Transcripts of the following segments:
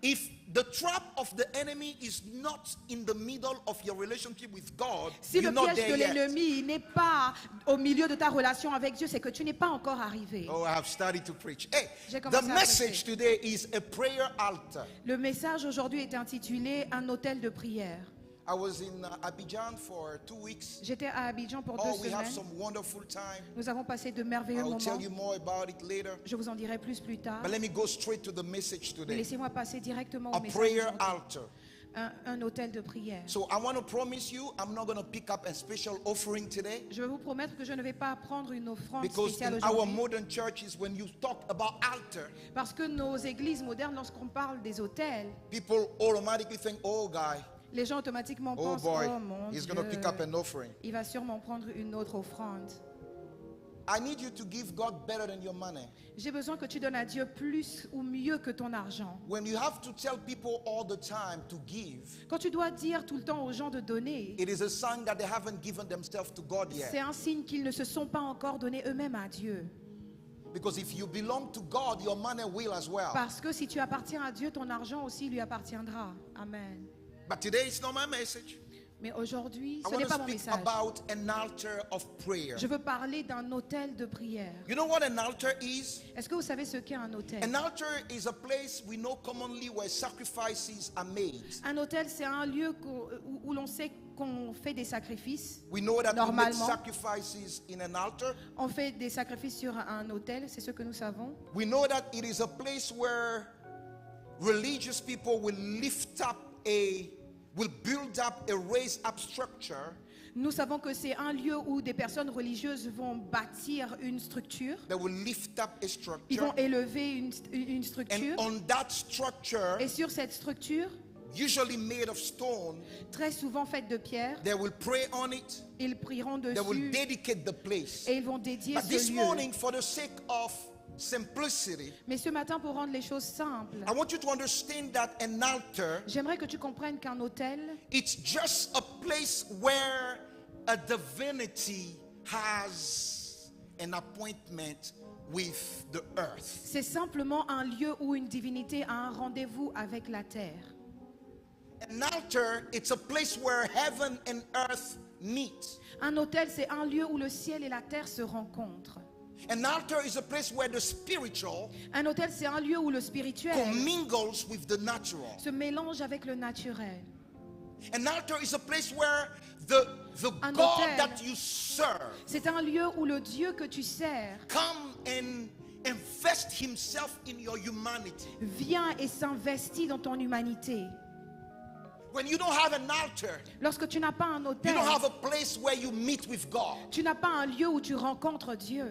If the trap of the enemy is not in the middle of your relationship with God, Si you're le not piège de there yet. l'ennemi n'est pas au milieu de ta relation avec Dieu, c'est que tu n'es pas encore arrivé. Oh, I have started to preach. Hey, J'ai the commencé à message prêcher. today is a prayer altar. Le message aujourd'hui est intitulé « Un hôtel de prière ». I was in Abidjan for 2 weeks. J'étais à Abidjan pour 2 Oh, we have semaines. some wonderful time. Nous avons passé de merveilleux I'll tell moments. you more about it later. Je vous en dirai plus tard. But let me go straight to the message Mais today. laissez-moi passer directement A au message prayer d'aujourd'hui. altar. Un hôtel de prière. So I want to promise you, I'm not going to pick up a special offering today. Je vais vous promettre que je ne vais pas prendre une offrande Because spéciale in our aujourd'hui. modern churches, when you talk about altar, Parce que nos églises modernes, lorsqu'on parle des hôtels, people automatically think, oh, guy, les gens automatiquement oh pensent, boy, oh mon he's Dieu, going to pick up an offering. il va sûrement prendre une autre offrande. I need you to give God better than your money. J'ai besoin que tu donnes à Dieu plus ou mieux que ton argent. When you have to tell people all the time to give, Quand tu dois dire tout le temps aux gens de donner, it is a sign that they haven't given themselves to God c'est yet. un signe qu'ils ne se sont pas encore donnés eux-mêmes à Dieu. Because if you belong to God, your money will as well. Parce que si tu appartiens à Dieu, ton argent aussi lui appartiendra. Amen. But today it's not my message. Mais aujourd'hui, I ce want n'est to pas mon speak message. about an altar of prayer. Je veux parler d'un hôtel de prière. You know what an altar is? Est-ce que vous savez ce qu'est un hôtel? An altar is a place we know commonly where sacrifices are made. Un hôtel, c'est un lieu où l'on sait qu'on fait des sacrifices. We know that we make Normalement. sacrifices in an altar. On fait des sacrifices sur un hôtel, c'est ce que nous savons. We know that it is a place where religious people will build up a raised up structure. Nous savons que c'est un lieu où des personnes religieuses vont bâtir une structure. They will lift up a Ils structure. vont élever une structure. And on that structure, Et sur cette structure, usually made of stone, très souvent faite de pierre, they will pray on it. ils prieront They will dessus dedicate the place. et ils vont dédier But this ce lieu. morning, for the sake of simplicity, Mais ce matin, pour rendre les choses simples, I want you to understand that an altar, j'aimerais que tu comprennes qu'un hôtel, it's just a place where a divinity has an appointment with the earth. c'est simplement un lieu où une divinité a un rendez-vous avec la terre. An altar, it's a place where heaven and earth meet. Un hôtel, c'est un lieu où le ciel et la terre se rencontrent. An altar is a place where the spiritual Un hôtel, c'est un lieu où le spirituel commingles with the natural. se mélange avec le naturel. An altar is a place where the Un God hôtel. that you serve C'est un lieu où le Dieu que tu sers come and invest himself in your humanity. vient et s'investit dans ton humanité. When you don't have an altar, Lorsque tu n'as pas un you hôtel, don't have a place where you meet with God. tu n'as pas un lieu où tu rencontres Dieu.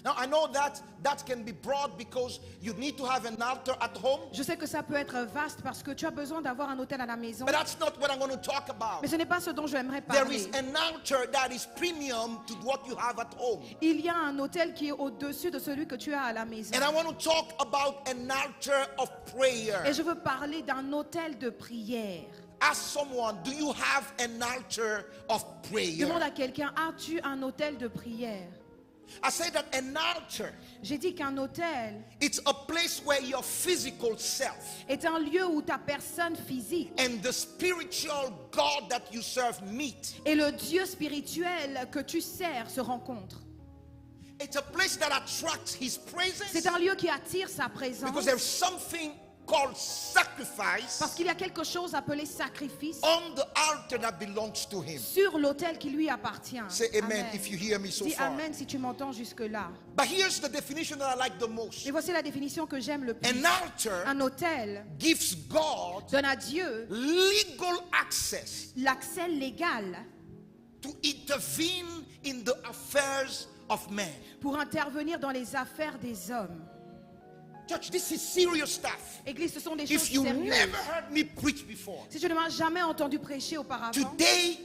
Now I know that can be broad because you need to have an altar at home, Je sais que ça peut être vaste parce que tu as besoin d'avoir un hôtel à la maison. but that's not what I'm going to talk about. Mais ce n'est pas ce dont j'aimerais There parler. is an altar that is premium to what you have at home. Il y a un hôtel qui est au-dessus de celui que tu as à la maison. And I want to talk about an altar of prayer. Et je veux parler d'un hôtel de prière. Ask someone, do you have an altar of prayer? Demande à quelqu'un, as-tu un hôtel de prière? I say that an altar, J'ai dit qu'un hôtel it's a place where your physical self est un lieu où ta personne physique and the spiritual God that you serve meet. et le Dieu spirituel que tu sers se rencontrent. It's a place that attracts his presence C'est un lieu qui attire sa présence because there's something called sacrifice parce qu'il y a quelque chose appelé sacrifice on the altar that belongs to him. sur l'autel qui lui appartient. Say amen if you hear me so Dis far. amen si tu m'entends jusque-là. But here's the definition that I like the most. Et voici la définition que j'aime le plus. An altar Un hôtel gives God donne à Dieu legal access l'accès légal to intervene in the affairs of men. pour intervenir dans les affaires des hommes. Church, this is serious stuff. Église, ce sont des choses If you sérieuses. never heard me preach before, Si tu ne m'as jamais entendu prêcher auparavant, today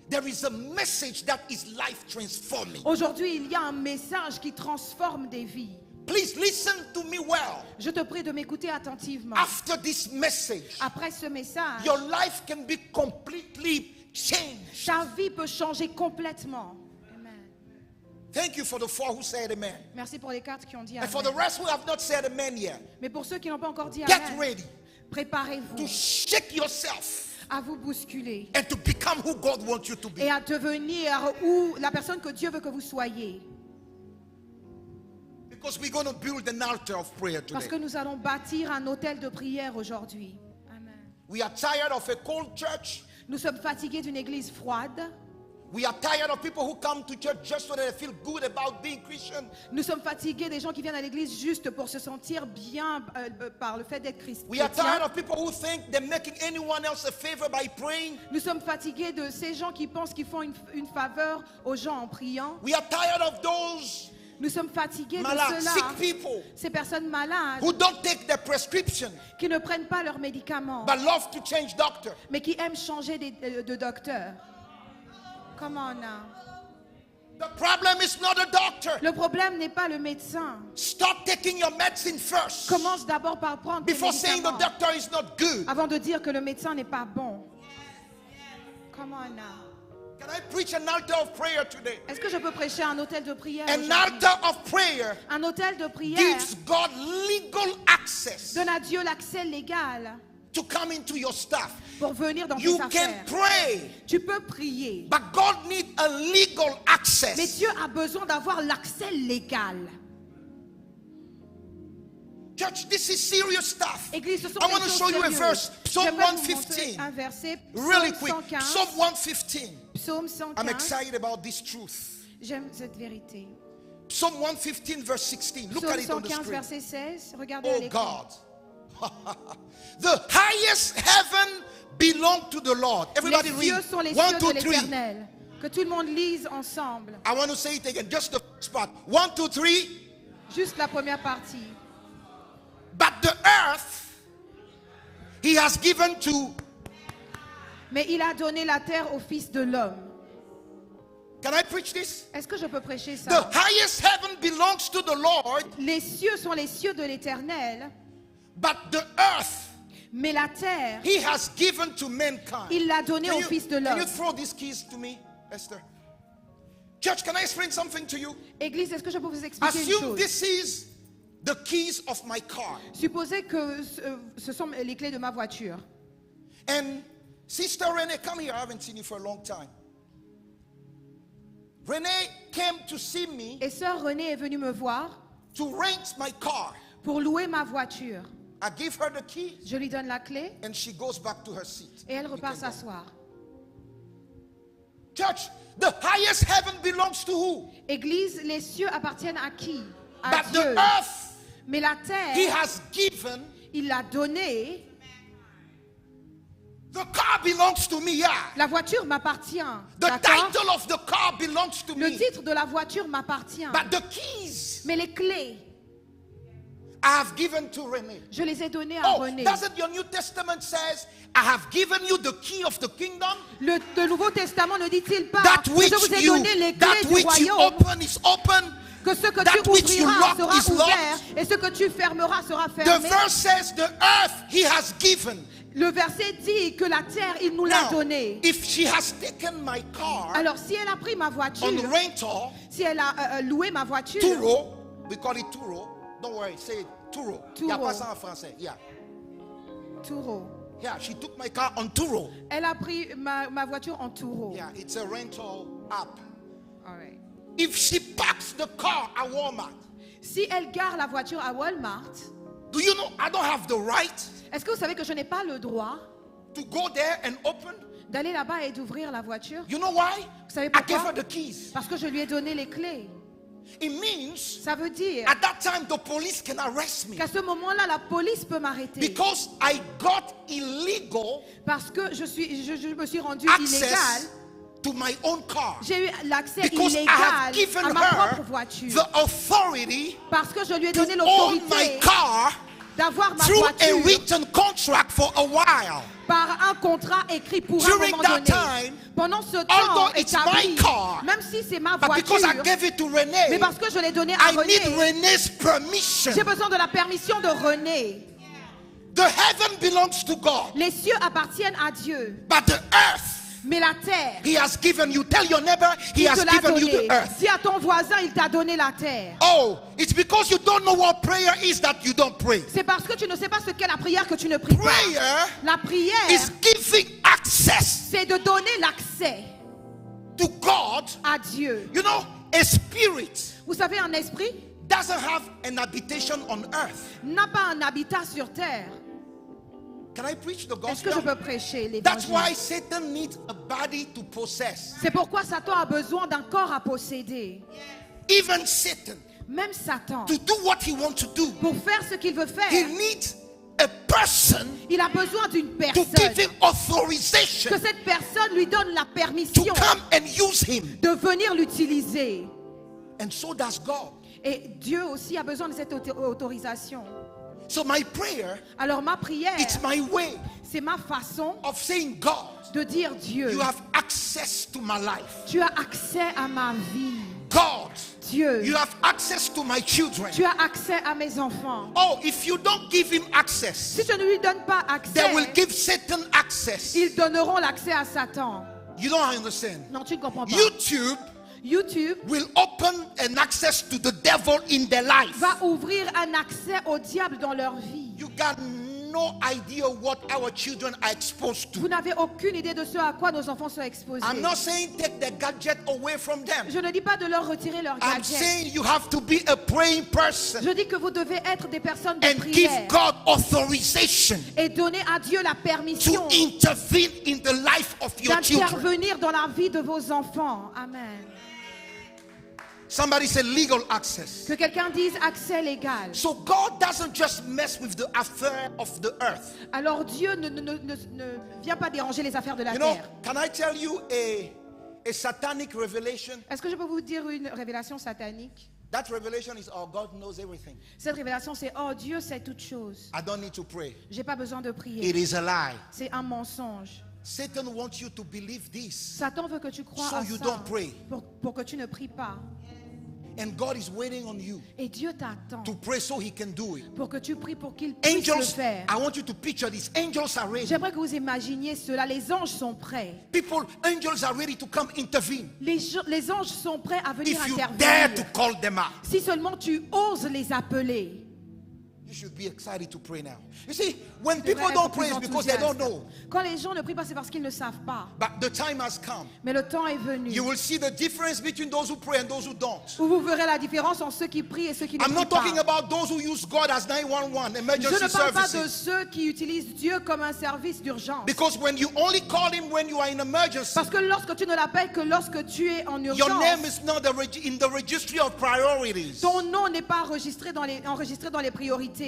there is a message that is life transforming. aujourd'hui, il y a un message qui transforme des vies. Please listen to me well. Je te prie de m'écouter attentivement. After this message, Après ce message, your life can be completely changed. ta vie peut changer complètement. Amen. Thank you for the 4 who said amen. Merci pour les 4 qui ont dit And for the amen. rest who have not said amen yet, Mais pour ceux qui n'ont pas encore dit get amen, ready to préparez-vous shake yourself à vous bousculer and to become who God wants you to be. et à devenir ou la personne que Dieu veut que vous soyez. Because we're going to build an altar of prayer Parce que today. nous allons bâtir un autel de prière aujourd'hui. Amen. We are tired of a cold church. Nous sommes fatigués d'une église froide. We are tired of people who come to church just so that they feel good about being Christian. Nous sommes fatigués des gens qui viennent à l'église juste pour se sentir bien par le fait d'être We are tired chrétien. of people who think they're making anyone else a favor by praying. Nous sommes fatigués de ces gens qui pensent qu'ils font une faveur aux gens en priant. We are tired of those Nous sommes fatigués de malades, sick cela, people ces personnes malades who don't take their prescription qui ne prennent pas leurs médicaments, but love to change doctor. mais qui aiment changer de docteur. Come on now. The problem is not a doctor. Le problème n'est pas le médecin. Stop taking your medicine first Commence d'abord par prendre tes before saying the médicaments doctor is not good. avant de dire que le médecin n'est pas bon. Come on now. Can I preach an altar of prayer today? Est-ce que je peux prêcher un hôtel de prière An aujourd'hui? altar of prayer Un hôtel de prière gives God legal access donne à Dieu l'accès légal to come into your stuff. pour venir dans You tes can affaires. pray, Tu peux prier, but God needs a legal mais access. Dieu a besoin d'avoir l'accès légal. Church, this is serious stuff. Église, ce sont I des want to choses show you a sérieuses. verse, Psalm J'aimerais vous montrer 115. un verset, Really Psaume quick. 115. Psalm 115. Psaume I'm 115. excited about this truth. J'aime cette vérité. Psalm 115, verse 16. Look at Psaume it on the 115, screen. verset 16. Regardez à Oh l'écran. God. The highest heaven belongs to the Lord. Everybody Les read. cieux sont les 1, cieux 2, de 3. l'Éternel. Que tout le monde lise ensemble. I want to say it again. Just the first part. 1, 2, 3. Juste la première partie. But the earth he has given to. Mais il a donné la terre au Fils de l'homme. Can I preach this? Est-ce que je peux prêcher The ça? highest heaven belongs to the Lord, Les cieux sont les cieux de l'Éternel, but the earth mais la terre, he has given to mankind. il l'a donnée Can au you, Fils de can you l'homme. throw these keys to me, Esther? Church, can I explain something to you? Église, est-ce que je peux vous expliquer une Assume chose? this is the keys of my car. Supposez que ce sont les clés de ma voiture. And Sister Renee, come here. I haven't seen you for a long time. Renee came to see me Et sœur Renée est venue me voir to rent my car. pour louer ma voiture. I give her the key Je lui donne la clé and she goes back to her seat. et elle You repart can go. s'asseoir. Church, the highest heaven belongs to who? Église, les cieux appartiennent à qui? À But Dieu. the earth Mais la he terre, has given. il l'a donnée. The car belongs to me, yeah. La voiture m'appartient. The D'accord? title of the car belongs to Le me. titre de la voiture m'appartient. But the keys Mais les clés, I have given to Renee. je les ai données à Oh, René. doesn't your New Testament says, I have given you the key of the kingdom? Le Nouveau Testament ne dit-il pas That que which je vous ai you, donné les that clés du which you royaume, open is open. que ce que that tu which you ouvriras lock sera is ouvert locked. et ce que tu fermeras sera The fermé. verse says the earth he has given. Le verset dit que la terre, il nous l'a Now, donnée. if she has taken my car Alors si elle a pris ma voiture, on rental, si elle a loué ma voiture, Turo, we call it Turo. Don't worry, say it, Turo. Il y a Turo. pas ça en français. Yeah. Taureau. Yeah, she took my car on Turo. Elle a pris ma voiture en taureau. Yeah, it's a rental app. All right. If she parks the car at Walmart, Si elle gare la voiture à Walmart, do you know I don't have the right est-ce que vous savez que je n'ai pas le droit to go there and open? d'aller là-bas et d'ouvrir la voiture? You know why? Vous savez I gave pourquoi? her the keys. Parce que je lui ai donné les clés. It means Ça veut dire at that time the police can arrest me qu'à ce moment-là, la police peut m'arrêter. because I got illegal Parce que je me suis rendu illégal. access to my own car. J'ai eu l'accès Because I illégal have given à ma propre her voiture. the authority Parce que je lui ai to donné own l'autorité my car d'avoir ma through a voiture written contract for a while. par un contrat écrit pour un During moment that donné. time, Pendant ce temps although it's établi, my car, même si c'est ma But because I voiture, gave it to mais Renee, parce que je l'ai donné à I need René, Renee's permission. j'ai besoin de la permission de René. The heaven belongs to God, Les cieux appartiennent à Dieu, but the earth Mais la terre, He has given you. Tell your neighbor, He il has te l'a given you donné. the earth. Dis à ton voisin, il t'a donné la terre. Oh, it's because you don't know what prayer is that you don't pray. C'est parce que tu ne sais pas ce qu'est la prière que tu ne pries pas. Prayer La prière, is giving access c'est de donner l'accès to God. à Dieu. You know, a spirit Vous savez, un esprit doesn't have an habitation on earth. n'a pas un habitat sur terre. Can I preach the Est-ce que je gospel? peux prêcher That's why l'évangile? Satan needs a body to possess. C'est pourquoi Satan a besoin d'un corps à posséder. Even Satan, Même Satan, to do what he wants to do, pour faire ce qu'il veut he faire, needs a person il a besoin d'une to personne. give him authorization Que cette personne lui donne la to permission come and use him. de venir l'utiliser. And so does God. Et Dieu aussi a besoin de cette autorisation. So my prayer, Alors ma prière, it's my way c'est ma façon of saying, God, de dire Dieu, you have access to my life. tu as accès à ma vie. God, Dieu, you have access to my children. tu as accès à mes enfants. Oh, if you don't give him access, Si tu ne lui donnes pas they will accès, give Satan access. ils donneront l'accès à Satan. You don't understand. Non, tu ne comprends pas. YouTube YouTube will open an access to the devil in their life. va ouvrir un accès au diable dans leur vie. You got no idea what our children are exposed Vous to. n'avez aucune idée de ce à quoi nos enfants sont exposés. I'm not saying take the gadget away from them. Je ne dis pas de leur retirer leur I'm gadget. saying you have to be a praying person Je dis que vous devez être des personnes de and give prière God authorization et donner à Dieu la to permission intervene in the life of your children. d'intervenir dans la vie de vos enfants. Amen. Somebody said legal access. Que quelqu'un dise accès légal. So God doesn't just mess with the affair of the earth. Alors Dieu ne vient pas déranger les affaires de la You know, terre. can I tell you a satanic revelation? Est-ce que je peux vous dire une révélation satanique? That revelation is, oh, God knows everything. Cette révélation, c'est oh, Dieu sait toutes choses. I don't need to pray. J'ai pas besoin de prier. It is a lie. C'est un mensonge. Satan wants you to believe this, Satan veut que tu crois So à you ça don't pray. pour que tu ne pries pas. and God is waiting on you Et Dieu t'attend to pray so He can do it. pour que tu pries pour qu'il puisse le Angels, faire. I want you to picture this. Angels are ready. J'aimerais que vous imaginiez cela. Les anges sont prêts. Angels are ready to come intervene. Les anges sont prêts à venir If you dare to intervenir. call them out, Si seulement tu oses les appeler. you should be excited to pray now. You see, when Tu devrais people être don't plus pray, it's because they don't enthousiaste. know. Quand les gens ne prient pas, c'est parce qu'ils ne savent pas. But the time has come. Mais le temps est venu You will see the difference between those who pray and those who don't. où vous verrez la différence entre ceux qui prient et ceux qui ne I'm prient not talking pas. about those who use God as 911 Je emergency ne parle pas de services. ceux qui utilisent Dieu comme un service d'urgence. Because when you only call Him when you are in emergency, Parce que lorsque tu ne l'appelles que lorsque tu es en your name urgence, is not in the registry of priorities. ton nom n'est pas enregistré dans les priorités.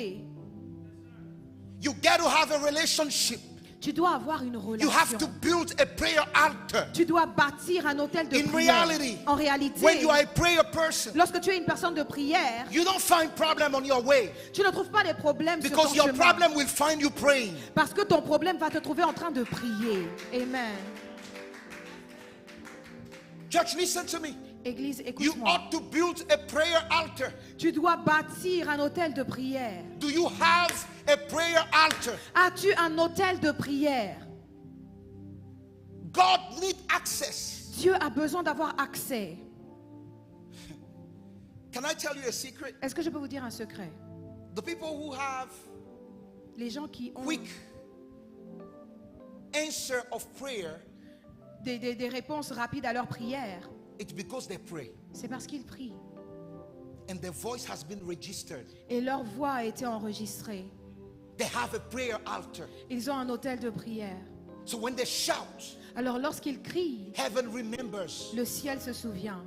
You got to have a relationship. Tu dois avoir une You have to relation. build a prayer altar. Tu dois bâtir un hôtel de In prière. reality, En réalité, when you are a prayer person, lorsque tu es une personne de prière, you don't find problem on your way tu ne trouves pas les problèmes sur ton because your chemin. problem will find you praying. Parce que ton problème va te trouver en train de prier. Amen. Church, listen to me. Église, You écoute-moi. ought to build a prayer altar. Tu dois bâtir un hôtel de prière. Do you have a prayer altar? As-tu un hôtel de prière? God needs access. Dieu a besoin d'avoir accès. Can I tell you a secret? Est-ce que je peux vous dire un secret? The people who have Les gens qui ont quick answer of prayer, des réponses rapides à leurs prières, it's because they pray c'est parce qu'ils prient. and their voice has been registered. Et leur voix a été enregistrée. They have a prayer altar. Ils ont un hôtel de prière. So when they shout, Alors lorsqu'ils crient, heaven remembers. le ciel se souvient.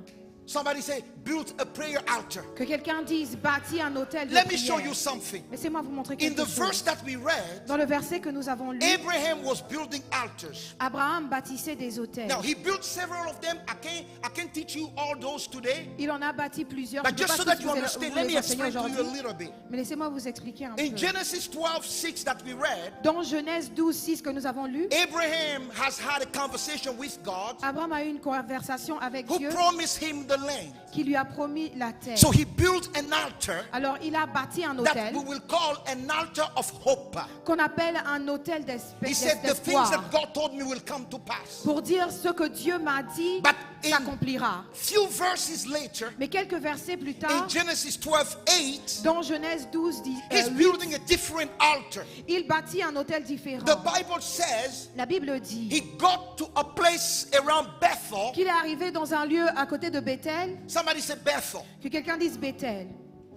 Somebody say, build a prayer altar. Que quelqu'un dise, bâtis un hôtel de Let me prière. show you something. Laissez-moi vous montrer In quelque the chose. verse that we read, Dans le verset que nous avons lu, Abraham was building altars. Abraham bâtissait des hôtels. Now he built several of them. I can't teach you all those today, Il en a bâti plusieurs. but Je ne just peux so pas that tous you vous understand, vous let les me enseigner explain to you a aujourd'hui. little bit. Mais laissez-moi vous expliquer un In peu. Genesis 12:6 that we read, Dans Genèse 12, 6 que nous avons lu, Abraham has had a conversation with God, Abraham a eu une conversation avec who Dieu. promised him the land. qui lui a promis la terre. So he built an altar Alors il a bâti un that autel we will call an altar of hope. qu'on appelle un autel He said, the things d'espoir. that God told me will come to pass. Pour dire ce que Dieu m'a dit But in s'accomplira. few verses later, Mais quelques versets plus in tard, Genesis 12:8, dans Genèse 12, he's 8, building a different altar. il bâtit un autel différent. The Bible says La Bible dit he got to a place around Bethel. qu'il est arrivé dans un lieu à côté de Bethel, Somebody said Bethel. que quelqu'un dise Bethel,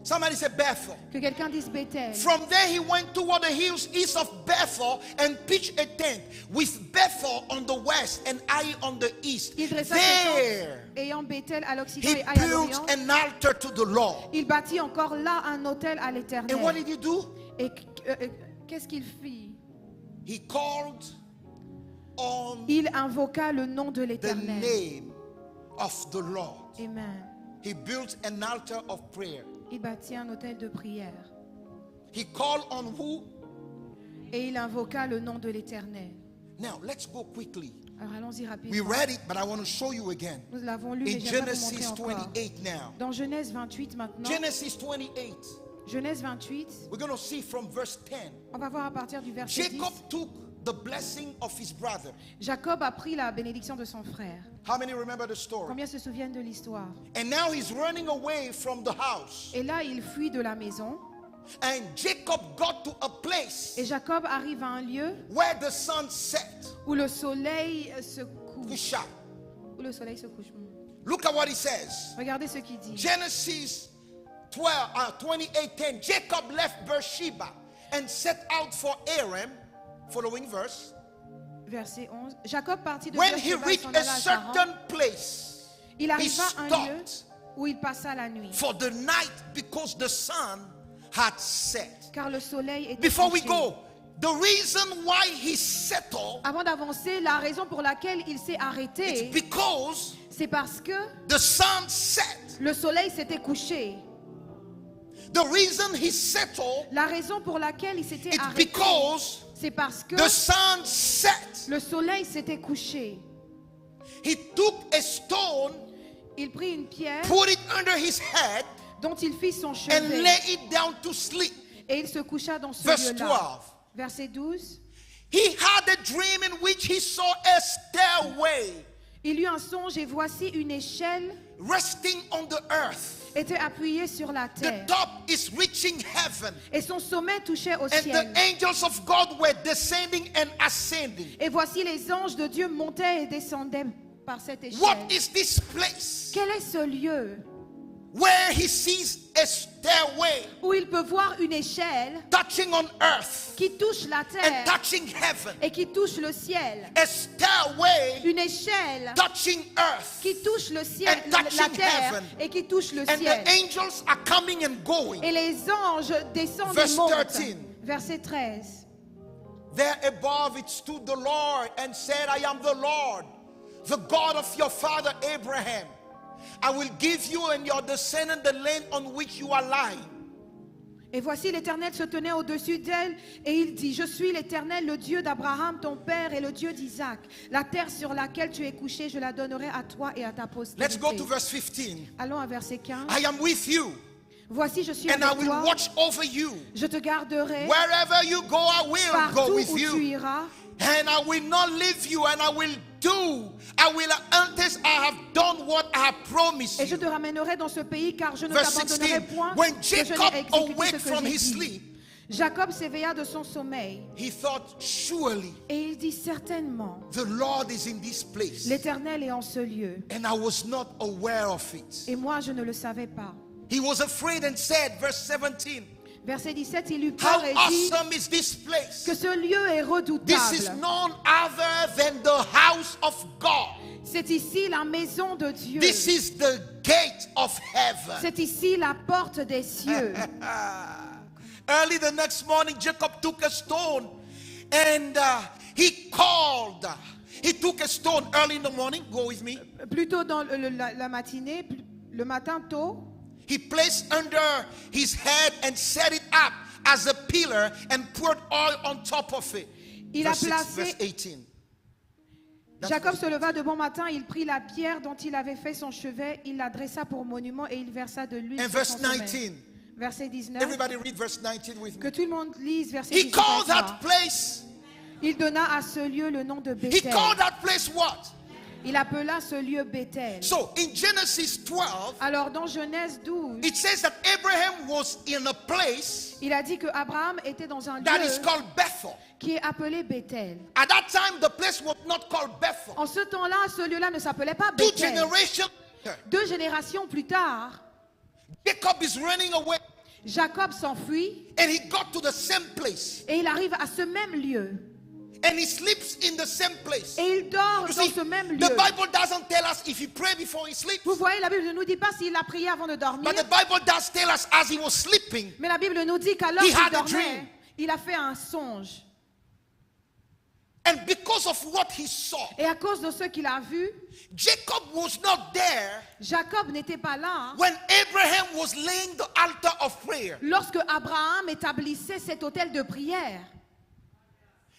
Somebody said Bethel. que quelqu'un dise Bethel. From there he went toward the hills east of Bethel and pitched a tent with Bethel on the west and Ai on the east. Il dressa There ses tentes, ayant Bethel à l'Occident he et Aï à built l'Orient. an altar to the Lord. Il bâtit encore là un autel à And what l'Éternel. did he do? Et qu'est-ce qu'il fit? He called on Il invoqua le nom de the l'Éternel. name of the Lord. Amen. He built an altar of prayer. Il bâtit un autel de prière. He called on who? Et il invoqua le nom de l'Éternel. Now let's go quickly. Alors allons-y We rapidement. read it, but I want to show you again. Nous l'avons lu, mais In j'aimerais vous montrer Genesis encore. 28 now. Dans Genèse 28 maintenant. Genesis 28. Genèse 28, We're going to see from verse 10. on va voir à partir du verset 10. Jacob took the blessing of his brother. Jacob a pris la bénédiction de son frère. How many remember the story? Combien se souviennent de l'histoire? And now he's running away from the house. Et là, il fuit de la maison. And Jacob got to a place Et Jacob arrive à un lieu where the sun set. où le soleil se couche. Kusha. Où le soleil se couche. Look at what he says. Regardez ce qu'il dit. Genesis 28:10. Jacob left Beersheba and set out for Aram. Following verse. Verset 11. Jacob partit de When he Beersheba et reached s'en a alla à Charan. certain place, Il he arriva à un lieu stopped où il passa la nuit. for the night because the sun had set. Car le soleil était Before we couché. go, the reason why he settled, Avant d'avancer, la raison pour laquelle il s'est it's arrêté, because c'est parce que the sun set. le soleil s'était couché. The reason he settled, La raison pour laquelle il s'était it's arrêté, because c'est parce que the sun set. le soleil s'était couché. He took a stone, Il prit une pierre put it under his head, dont il fit son and chevet lay it down to sleep. et il se coucha dans ce Verse lieu-là. 12. Verset 12. He had a dream in which he saw a stairway Il eut un songe et voici une échelle resting on the earth. était appuyée sur la The terre top is reaching heaven, et son sommet touchait au and the ciel. angels of God were descending and ascending. Et voici les anges de Dieu montaient et descendaient par cette What échelle. is this place Quel est ce lieu where he sees a stairway où il peut voir une échelle touching on earth qui touche la and terre touching heaven? et qui touche le ciel? A stairway Une échelle touching earth, qui touche le ciel, and la touching terre heaven. et qui touche le and ciel. the angels are coming and going. Et les anges descendent Verse et montent. 13. Verset 13. There above it stood the Lord and said, I am the Lord, the God of your father Abraham. I will give you and your descendant the land on which you are lying. Et voici l'Éternel se tenait au-dessus d'elle et il dit, je suis l'Éternel, le Dieu d'Abraham, ton père, et le Dieu d'Isaac. La terre sur laquelle tu es couché, je la donnerai à toi et à ta Let's go to postérité. verse 15. Allons à verset 15. I am with you Voici, je suis and I avec will toi. watch over you. Je te garderai Wherever you go, I will go partout with où tu you. iras. And I will not leave you, and I will do. I will until I have done what I have promised Et je you. te ramènerai dans ce pays car je ne Verse t'abandonnerai 16. point. When que je n'ai Jacob exécuté awake ce que from j'ai his dit. sleep, Jacob s'éveilla de son sommeil he thought, surely et il dit certainement, the Lord is in this place. l'Éternel est en ce lieu. And I was not aware of it. Et moi, je ne le savais pas. He was afraid and said, verse 17, Verset 17, il eut how peur et dit awesome is this place? que ce lieu est This is redoutable. none other than the house of God. C'est ici la maison de Dieu. This is the gate of heaven. C'est ici la porte des cieux. Early the next morning, Jacob took a stone and he called. He took a stone early in the morning. Go with me. Plutôt dans la matinée, le matin tôt, He placed under his head and set it up as a pillar and poured oil on top of it. il a Verse 6, placé verse 18. Jacob se leva de bon matin, il prit la pierre dont il avait fait son chevet, il la dressa pour monument et il versa de l'huile And sur verse son sommet. 19. Verset 19. Everybody read verse 19 with Que me. tout le monde lise verset He 19. called avec that moi. place. Il donna à ce lieu le nom de He Bethel. called that place what? Il appela ce lieu Bethel. So in Genesis 12, Alors dans Genèse 12, it says that Abraham was in a place il a dit que Abraham était dans un that lieu is called Bethel. qui est appelé Bethel. At that time, the place was not called Bethel. En ce temps-là, ce lieu-là ne s'appelait pas Two Bethel. generations later, 2 générations plus tard, Jacob is running away Jacob s'enfuit and he got to the same place et il arrive à ce même lieu. and he sleeps in the same place. Et il dort You dans see, ce même lieu. the Bible doesn't tell us if he prayed before he sleeps, Vous voyez, la Bible ne nous dit pas s'il a prié avant de dormir. but the Bible does tell us as he was sleeping, Mais la Bible nous dit qu'alors He qu'il had a dormait, dream. il a fait un songe. and because of what he saw, Et à cause de ce qu'il a vu, Jacob was not there Jacob n'était pas là when Abraham was laying the altar of prayer. lorsque Abraham établissait cet autel de prière.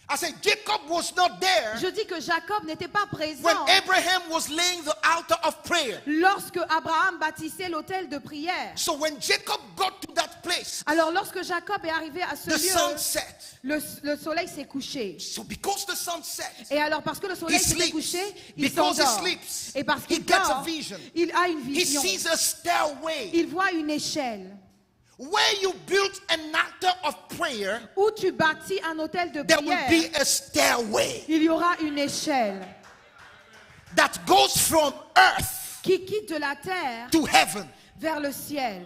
I said Jacob was not there Je dis que Jacob n'était pas when présent Abraham was laying the altar of prayer. lorsque Abraham bâtissait l'autel de prière. So when Jacob got to that place, Alors lorsque Jacob est arrivé à ce the sun lieu, set. le soleil s'est couché. So because the sun set, Et alors parce que le soleil He s'était sleeps. couché, il Because he s'endort. sleeps, Et parce he qu'il gets a dort, vision. il a une he vision. sees a stairway Il voit une échelle. where you built an altar of prayer. Où tu bâtis un autel de There will prière, be a stairway il y aura une échelle that goes from earth qui quitte de la terre to heaven. vers le ciel.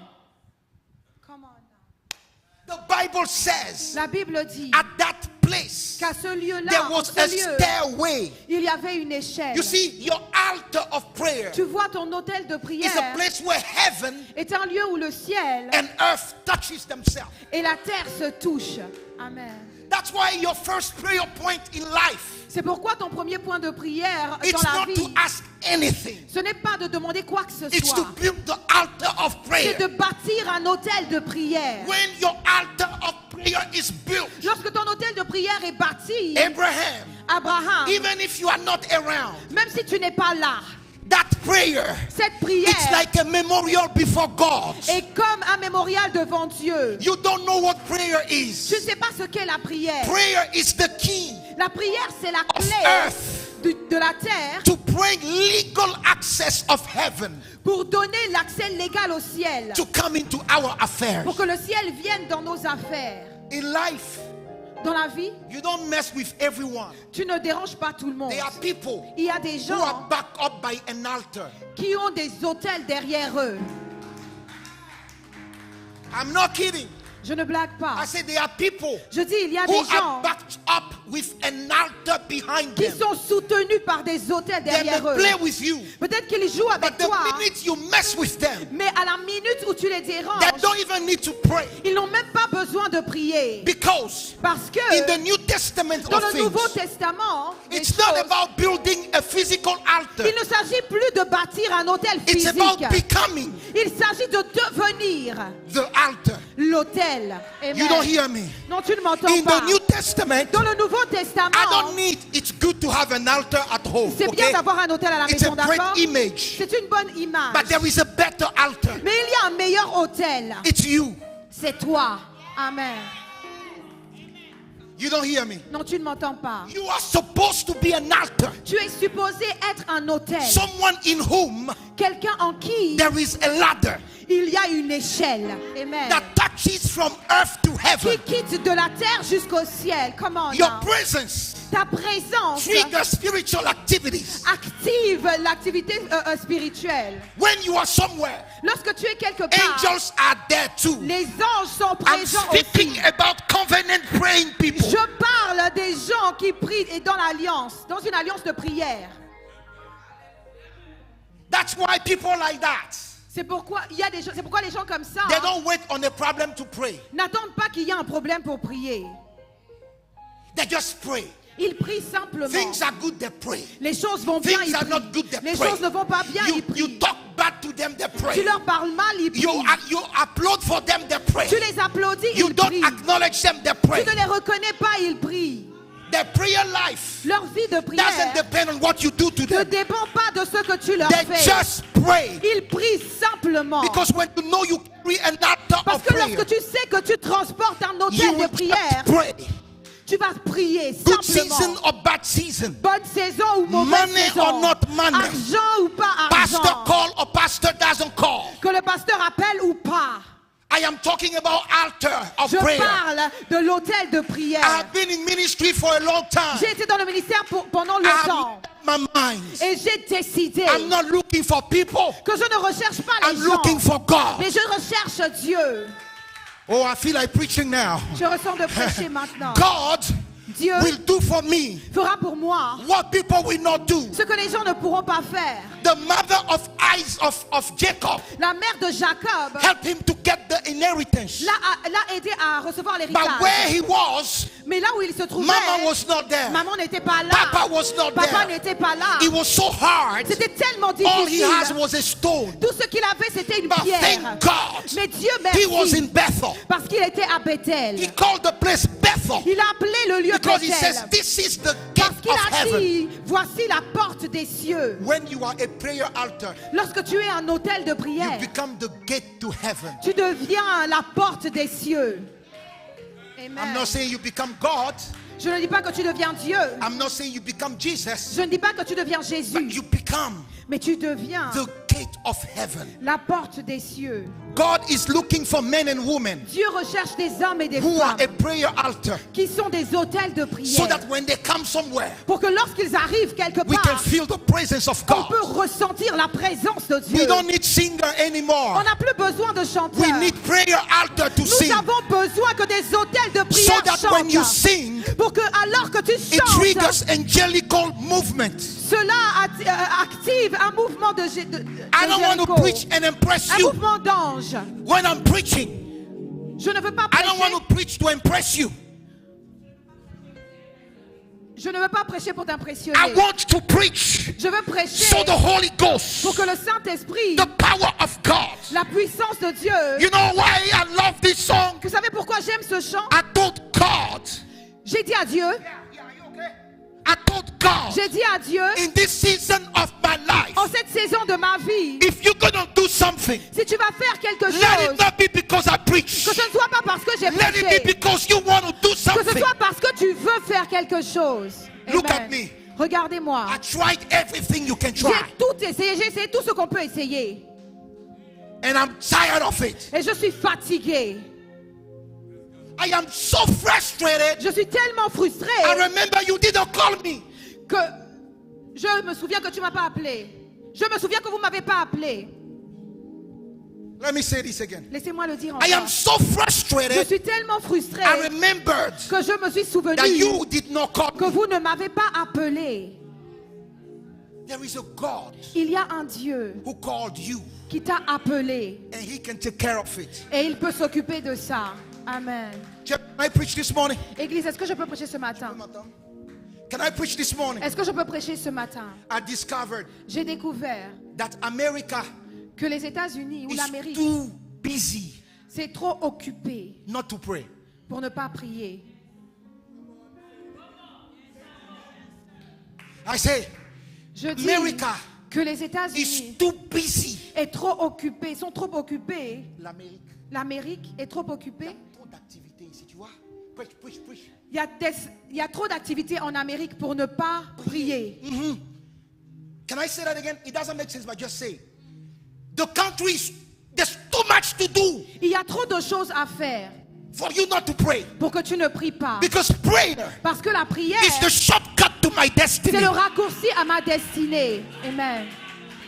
Come on now. The Bible says La Bible dit at that place qu'à ce lieu-là, there en was ce a lieu, stairway. il y avait une échelle. You see, your altar of prayer Tu vois, ton autel de is a prière place where heaven est un lieu où le ciel and earth touches themselves. et la terre se touchent. Amen. That's why your first prayer point in life, C'est pourquoi ton premier point de prière it's dans la not to vie, ask anything. ce n'est pas de demander quoi que ce It's to soit. build the altar of C'est prayer. de bâtir un autel de prière. When your altar of prayer is built, Lorsque ton autel de prière est bâti, Abraham, Abraham, even if you are not around, même si tu n'es pas là, that prayer, cette it's prière like a memorial before God. est comme un mémorial devant Dieu. You don't know what prayer Tu is. ne sais pas ce qu'est la prière. Prayer is the key La prière, c'est la of clé earth de la terre to bring legal access of heaven pour donner l'accès légal au ciel, to come into our affairs. pour que le ciel vienne dans nos affaires. In life, Dans la vie, you don't mess with everyone. tu ne déranges pas tout le monde. There are people Il y a des who are gens backed up by an altar. qui ont des autels derrière eux. I'm not kidding. Je ne blague I pas. said there are people Je dis, il y a who des gens are backed up with an altar behind qui them. sont soutenus par des autels They may derrière eux. play with you, Peut-être qu'ils jouent avec but the toi, minute you mess with them, mais à la minute où tu les they déranges, don't even need to pray. ils n'ont même pas besoin de prier. Because Parce que in the New Testament dans of le Nouveau things, Testament, des it's not choses, about building a physical altar. il ne s'agit plus de bâtir un autel It's physique. about becoming Il s'agit de devenir the altar. l'autel. You Amen. don't hear me. Non, tu ne m'entends In pas. the New Testament, Dans le Nouveau I Testament, don't need, it's good to have an altar at home. c'est bien Okay? d'avoir un autel à la It's a maison, great d'accord? image. C'est une bonne image. But there is a better altar. Mais il y a un meilleur autel. It's you. C'est toi. Amen. You don't hear me. Non, tu ne m'entends pas. You are supposed to be an altar. Tu es supposé être un autel. Someone in whom Quelqu'un en qui there is a ladder il y a une échelle. Amen. that touches from earth to Qui heaven. quitte de la terre jusqu'au ciel. Comment Your presence ta présence triggers spiritual activities. active l'activité spirituelle. When you are somewhere, Lorsque tu es quelque part, angels are there too. les anges sont I'm présents speaking aussi. about covenant praying people. Je parle des gens qui prient et dans l'alliance, dans une alliance de prière. That's why people like that, C'est pourquoi il y a des gens, c'est pourquoi les gens comme ça they don't wait on a problem to pray. n'attendent pas qu'il y ait un problème pour prier. They just pray. Ils prient simplement. Things are good, they pray. Les choses vont bien, Things ils are prient. not good, they Les pray. choses ne vont pas bien, ils You prient. talk bad to them, they Tu pray. leur parles mal, ils prient. You applaud for them, they pray. Tu les applaudis, You ils don't prient. acknowledge them, they Tu pray. ne les reconnais pas, ils prient. Their prayer life Leur vie de doesn't prière depend on what you do to ne them. dépend pas de ce que tu leur They fais. just pray. Ils prient simplement. Because when you know you carry an altar Parce of que prayer, lorsque tu sais que tu transportes un you autel de will prière, just pray. tu vas prier Good season simplement. or bad season, Bonne saison ou mauvaise money saison, or not money, argent ou pas pastor argent, call or pastor doesn't call. que le pasteur appelle ou pas. I am talking about altar of Je prayer. parle de l'autel de prière. I've been in ministry for a long time. J'ai été dans le ministère pendant I've longtemps made up my mind. et j'ai décidé I'm not looking for people. que je ne recherche pas les I'm gens, looking for God. mais je recherche Dieu. Oh, I feel like preaching now. Je ressens de prêcher maintenant. God Dieu will do for me fera pour moi what people will not do. ce que les gens ne pourront pas faire. The mother of Jacob La mère de Jacob helped him to get the inheritance. l'a aidé à recevoir But l'héritage. where he was, Mais là où il se trouvait, Mama was not there. maman n'était pas là. Papa was not Papa there. n'était pas là. It was so hard. C'était tellement All he difficile. has was a stone. Tout ce qu'il avait, c'était une But pierre. thank God Mais Dieu he was in merci, Bethel. parce qu'il était à Bethel. He called the place Bethel Il a appelé le lieu because he says Bethel. this is the gate Parce qu'il of a heaven. dit, voici la porte des cieux. When you are a prayer altar, Lorsque tu es un autel de you prière, become the gate to heaven. tu deviens la porte des cieux. I'm Amen. not saying you become God. Je ne dis pas que tu deviens Dieu. I'm not saying you become Jesus. Je ne dis pas que tu deviens Jésus. But you become Mais tu deviens the gate of heaven. la porte des cieux. God is looking for men and women Dieu recherche des hommes et des who are femmes a prayer altar qui sont des autels de so prière. that when they come somewhere, Pour que lorsqu'ils arrivent quelque we can part, feel the presence of on God. peut ressentir la présence de We Dieu. don't need singer On anymore. n'a plus besoin de We chanteurs. need prayer altar to Nous sing avons besoin que des autels de so prière that when you chantent. sing, Pour que alors que tu it chantes, triggers angelical movement. cela active un mouvement de I don't want to Jéricho. preach and impress Un you mouvement d'ange. when I'm preaching. Je ne veux pas I don't prêcher. want to preach to impress you. Je ne veux pas prêcher pour t'impressionner. I want to preach Je veux prêcher so the Holy Ghost, pour que le Saint-Esprit, the power of God. la puissance de Dieu. You know why I love this song? Vous savez pourquoi j'aime ce chant? I told God, J'ai dit à Dieu, I told God, j'ai dit à Dieu, in this season of my life, en cette saison de ma vie, if you're going to do something, si tu vas faire quelque let chose, it not be because I preach. que ce ne soit pas parce que j'ai Let it prêché, be because you want to do que ce something. soit parce que tu veux faire quelque chose. Look Amen. at me. Regardez-moi. I tried everything you can J'ai try, tout essayé, j'ai essayé tout ce qu'on peut essayer. and I'm tired of it. Et je suis fatiguée. I am so frustrated. Je suis tellement frustrée I remember you didn't call me. que je me souviens que tu ne m'as pas appelé. Je me souviens que vous ne m'avez pas appelé. Let me say this again. Laissez-moi le dire I am encore. so Je frustrated. suis tellement frustrée I remembered que je me suis that souvenue you did not call que me. vous ne m'avez pas appelé. There is a God Il y a un Dieu who called you, qui t'a appelé and He can take care of it. et il peut s'occuper de ça. Amen. Can I preach this morning? Église, est-ce que je peux prêcher ce matin? Can I preach this morning? Est-ce que je peux prêcher ce matin? I discovered J'ai découvert that America que les États-Unis ou is l'Amérique, too busy c'est trop occupé not to pray. pour ne pas prier. I say, Je dis America que les is États-Unis too busy. sont trop occupés. L'Amérique, L'Amérique est trop occupée. trop d'activités ici, tu vois. Preach, preach, preach. Il y a trop d'activités en Amérique pour ne pas prier. Can I say that again? It doesn't make sense, but just say it. The country is, there's too much to do Il y a trop de choses à faire for you not to pray. pour que tu ne pries pas. Because prayer Parce que la prière, is the shortcut to my destiny. c'est le raccourci à ma destinée. Amen.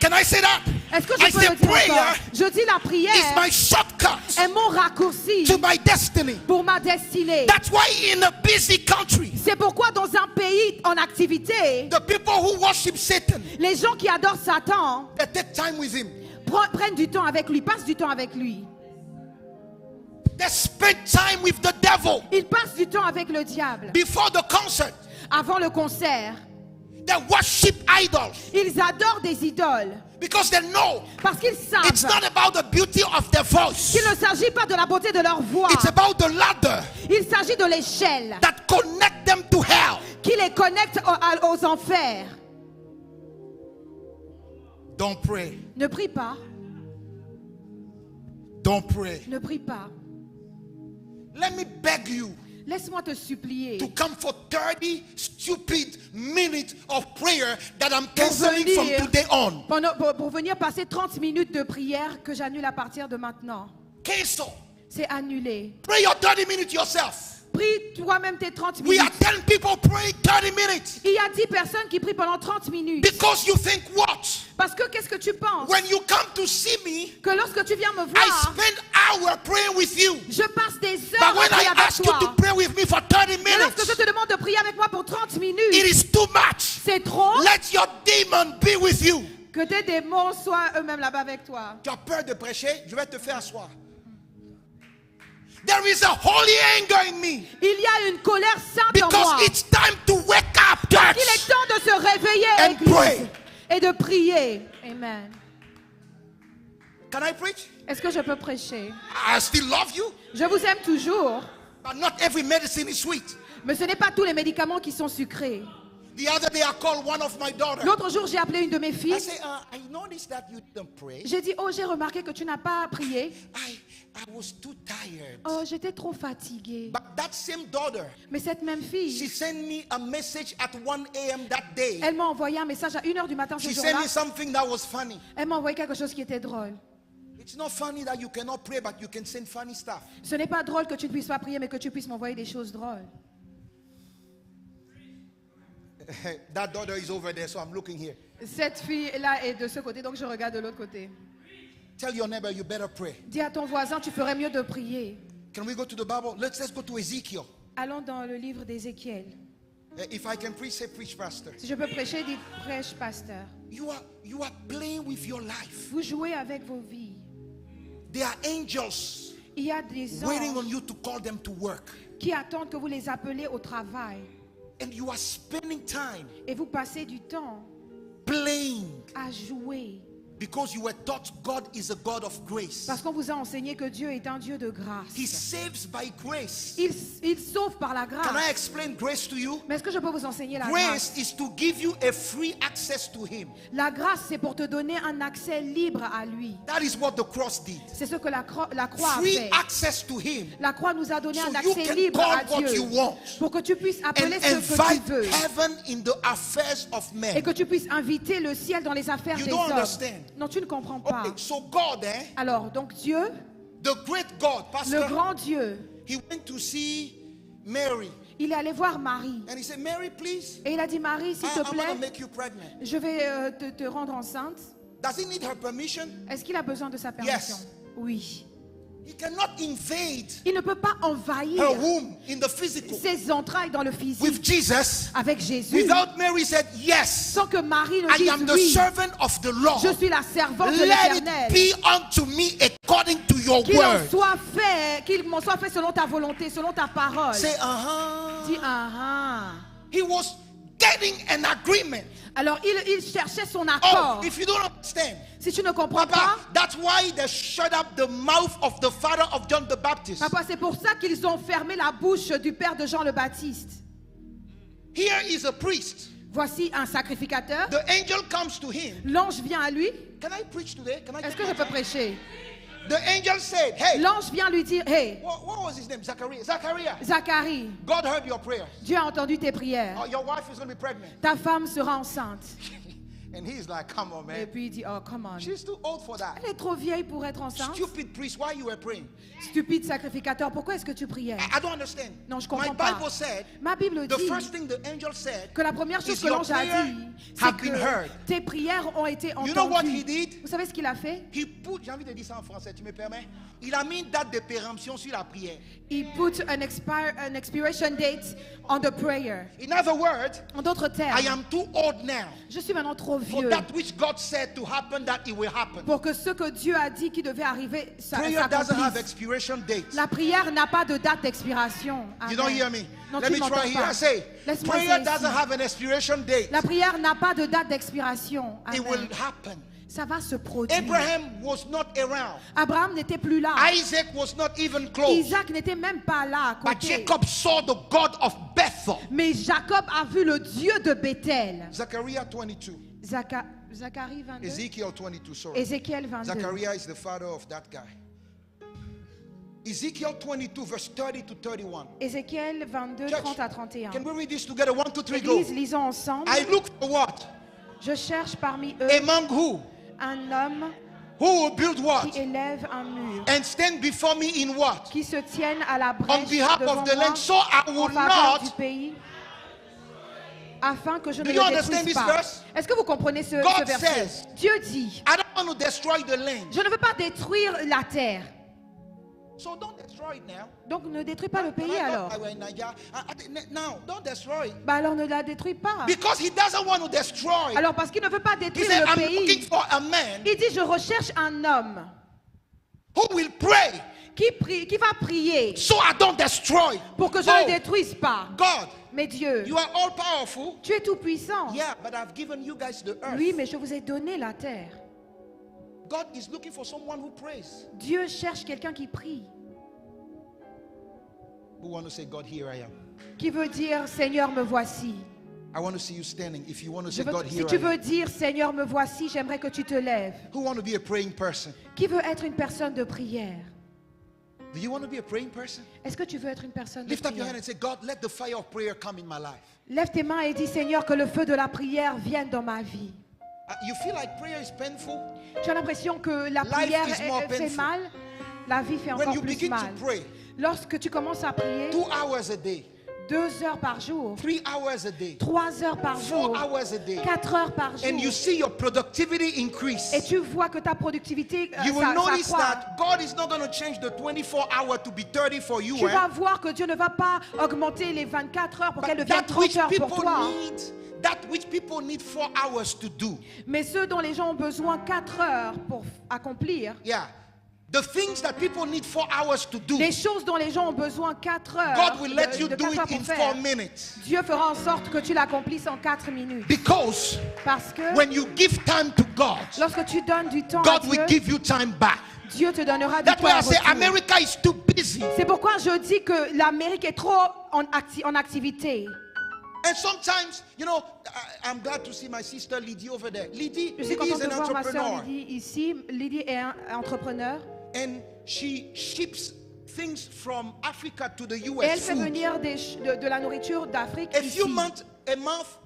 Can I say that? Est-ce que I je peux say le dire prayer encore? Je dis la is prière my shortcut est mon raccourci to my destiny. pour ma destinée. That's why in a busy country, C'est pourquoi dans un pays en activité, the people who worship Satan, les gens qui adorent Satan they take time with him. prennent du temps avec lui, passent du temps avec lui. They spend time with the devil. Ils passent du temps avec le diable. Before the concert, Avant le concert, they worship idols. ils adorent des idoles. Because they know Parce qu'ils savent it's not about the beauty of their voice. qu'il ne s'agit pas de la beauté de leur voix. It's about the ladder Il s'agit de l'échelle that connect them to hell. qui les connecte aux enfers. Don't pray. Ne prie pas. Don't pray. Ne prie pas. Let me beg you Laisse-moi te supplier to come for 30 stupid minutes of prayer that I'm canceling from today on. pour venir passer 30 minutes de prière que j'annule à partir de maintenant. Cancel. C'est annulé. Pray your 30 minutes yourself. Prie toi-même tes 30 We are minutes. 10 people praying 30 minutes. Il y a 10 personnes qui prient pendant 30 minutes. Because you think what? Parce que qu'est-ce que tu penses? When you come to see me, Que lorsque tu viens me I voir, spend hours praying with you. je passe des But heures à when prier I avec ask you to toi. pray with me for 30 Mais lorsque je minutes, te demande de prier avec moi pour 30 it minutes, is too much. c'est trop. Let your demon be with you. Que tes démons soient eux-mêmes là-bas avec toi. Tu as peur de prêcher? Je vais te faire asseoir. There is a holy anger in me. Il y a une colère sainte en moi. Because it's time to wake up, Il est church. temps de se réveiller, And Église, pray. et de prier. Amen. Can I preach? Est-ce que je peux prêcher? I still love you, Je vous aime toujours, but not every medicine is sweet. mais ce n'est pas tous les médicaments qui sont sucrés. The other day I called one of my daughters. L'autre jour, j'ai appelé une de mes I filles. said, I noticed that you didn't pray. J'ai dit, oh, j'ai remarqué que tu n'as pas prié. I was too tired. Oh, j'étais trop fatiguée. But that same daughter, Mais cette même she fille, sent me a message at 1 a.m. that day. elle m'a envoyé un message à 1h du matin ce She jour-là. sent me something that was funny. Elle m'a envoyé quelque chose qui était drôle. It's not funny that you cannot pray, but you can send funny stuff. Ce n'est pas drôle que tu ne puisses pas prier, mais que tu puisses m'envoyer des choses drôles. That daughter is over there, so I'm looking here. Cette fille-là est de ce côté, donc je regarde de l'autre côté. Tell your neighbor you better pray. Dis à ton voisin, tu ferais mieux de prier. Can we go to the Bible? Let's go to Ezekiel. Allons dans le livre d'Ézéchiel. If I can preach, say preach, pastor. Si je peux prêcher, dis prêche, pasteur. You are playing with your life. Vous jouez avec vos vies. There are angels Il y a des waiting on anges you to call them to work. qui attendent que vous les appelez au travail. And you are spending time Et vous passez du temps playing à jouer. because you were taught God is a God of grace. Parce qu'on vous a enseigné que Dieu est un Dieu de grâce. He saves by grace. Il sauve par la grâce. Can I explain grace to you? Mais est-ce que je peux vous enseigner la Grace grâce? is to give you a free access to Him. La grâce, c'est pour te donner un accès libre à lui. That is what the cross did. C'est ce que la croix a Free fait. access to Him. La croix nous a donné So un you accès can libre à call what Dieu. you want. Pour que tu puisses And appeler ce que invite tu veux. heaven in the affairs of Et men. que tu puisses inviter le ciel dans les affaires You des don't hommes. understand. Non, tu ne comprends pas. Okay, so God, Alors, donc Dieu, the great God, le Pastor, grand Dieu, He went to see Mary. il est allé voir Marie. And He said, Mary, please, Et il a dit, Marie, s'il te I'm going to plaît, make you pregnant. je vais te rendre enceinte. Does he need her permission? Est-ce qu'il a besoin de sa permission? Yes. Oui. He cannot invade Il ne peut pas envahir her womb in the physical. ses entrailles dans le physique With Jesus, avec Jésus without Mary said, yes, sans que Marie ne I am dise the oui. servant of the Lord. Je suis la servante de Let l'Éternel. it be unto me according to your Qu'il word. m'en soit fait selon ta volonté, selon ta parole. Say, Dis ah. He was getting an agreement. Alors il cherchait son accord. Oh, if you don't understand, Si tu ne comprends Papa, pas, that's why they shut up the mouth of the father of John the Baptist. papa, c'est pour ça qu'ils ont fermé la bouche du père de Jean le Baptiste. Here is a priest. Voici un sacrificateur. The angel comes to him. L'ange vient à lui. Can I preach today? Can I? Est-ce que je peux prêcher? The angel said, hey, L'ange vient lui dire, hey, what was his name? Zachariah. Zachariah. Zacharie, God heard your prayers. Dieu a entendu tes prières. Oh, your wife is going to be pregnant. Ta femme sera enceinte. And he's like, come on, Et man. puis il dit, oh, come on. She's too old for that. Elle est trop vieille pour être enceinte. Stupid priest, why you were praying? Stupide sacrificateur, pourquoi est-ce que tu priais? I don't understand. Non, je My comprends pas. Bible said, Ma Bible the dit first thing the angel said, que la première chose is que your l'ange a prayer dit, have c'est been heard. que tes prières ont été You know what he entendues. did? Vous savez ce qu'il a fait? He put, j'ai envie de dire ça en français, tu me permets? Il a mis une date de péremption sur la prière. Il put an expiration date on the prayer. In other words, En d'autres termes, I am too old now je suis maintenant trop for vieux that which God said to happen, that it will happen. pour que ce que Dieu a dit qui devait arriver Prayer doesn't have s'accomplisse. expiration date. La prière n'a pas de date d'expiration. You don't Amen. hear me? Non, Let tu me m'entends try here. pas. I say, Laisse-moi prayer essayer doesn't ici. have an expiration date. La prière n'a pas de date d'expiration. It Amen. will happen. Ça va se produire. Abraham was not around. Abraham n'était plus là. Isaac was not even close. Isaac n'était même pas là à But côté. Jacob saw the God of Bethel. Mais Jacob a vu le Dieu de Bethel. Zechariah 22. Zacharie 22. Ezekiel 22, sorry. Ézéchiel 22. Zechariah is the father of that guy. Ezekiel 22, verse 30 to 31. Ézéchiel 22, Church, 30 à 31. Can we read this together? 1, 2, 3, go. Église, lisons ensemble. I look for what? Je cherche parmi eux Among who? un homme Who will build what? qui élève un mur, And stand before me in what? qui se tienne à la On brèche behalf devant of the moi land, so I en will faveur du not. pays, afin que je Do ne you le understand détruise this pas. verse? Est-ce que vous comprenez ce God verset? says, Dieu dit, I don't want to destroy the land. je ne veux pas détruire la terre. So don't destroy it now. Donc ne détruis pas le pays I alors. thought I were in Nigeria. Now, don't destroy it. Bah alors ne la détruis pas. Because he doesn't want to destroy it. Alors parce qu'il ne veut pas He détruire said, le I'm looking pays, for a man il dit je recherche un homme who will pray qui va prier so I don't destroy. pour que je ne détruise pas. God, Mais Dieu, you are all powerful. tu es tout puissant. Yeah, but I've given you guys the earth. Oui, mais je vous ai donné la terre. God is looking for someone who prays. Dieu cherche quelqu'un qui prie, Who want to say, God, here I am. qui veut dire Seigneur me voici. I want to see you standing. If you want to Je say, veux- God, si here tu I am. veux dire Seigneur me voici, j'aimerais que tu te lèves. Who want to be a praying person? Qui veut être une personne de prière? Do you want to be a praying person? Est-ce que tu veux être une personne de Lift up your prière? hand and say, God, let the fire of prayer come in my life. Lève tes mains et dis Seigneur que le feu de la prière vienne dans ma vie. You feel like prayer is painful? Tu as l'impression que la Life prière is more fait painful. mal? La vie fait When encore you plus begin mal. to pray Lorsque tu commences à prier 2 hours a day, 2 heures par jour, 3 hours a day, 3 heures par 4 jour, hours a day, 4 heures par jour, and you see your productivity increase, et tu vois que ta productivité you will notice s'accroît, that God is not going to change the 24 hour to be 30 for you. tu vas voir que Dieu ne va pas augmenter les 24 heures pour qu'elles But deviennent that which 30 heures pour people toi. need, that which people need 4 hours to do. Mais ceux dont les gens ont besoin 4 heures pour accomplir, Yeah. The things that people need 4 hours to do, les choses dont les gens ont besoin 4 heures, God will let you de do 4 heures it in pour 4 faire, minutes. Dieu fera en sorte que tu l'accomplisses en 4 minutes. Because Parce que when you give time to God, lorsque tu donnes du temps à God will Dieu, give you time back. Dieu te donnera du That's temps why en I say retour. America is too busy. C'est pourquoi je dis que l'Amérique est trop en activité. And sometimes, you know, I'm glad to see my sister Lydie over there. Lydie Je suis is contente de an voir ma sœur entrepreneur. Lydie ici. Lydie est un entrepreneur. And she ships things from Africa to the Et US. elle fait food. venir de la nourriture d'Afrique A ici. few months, a month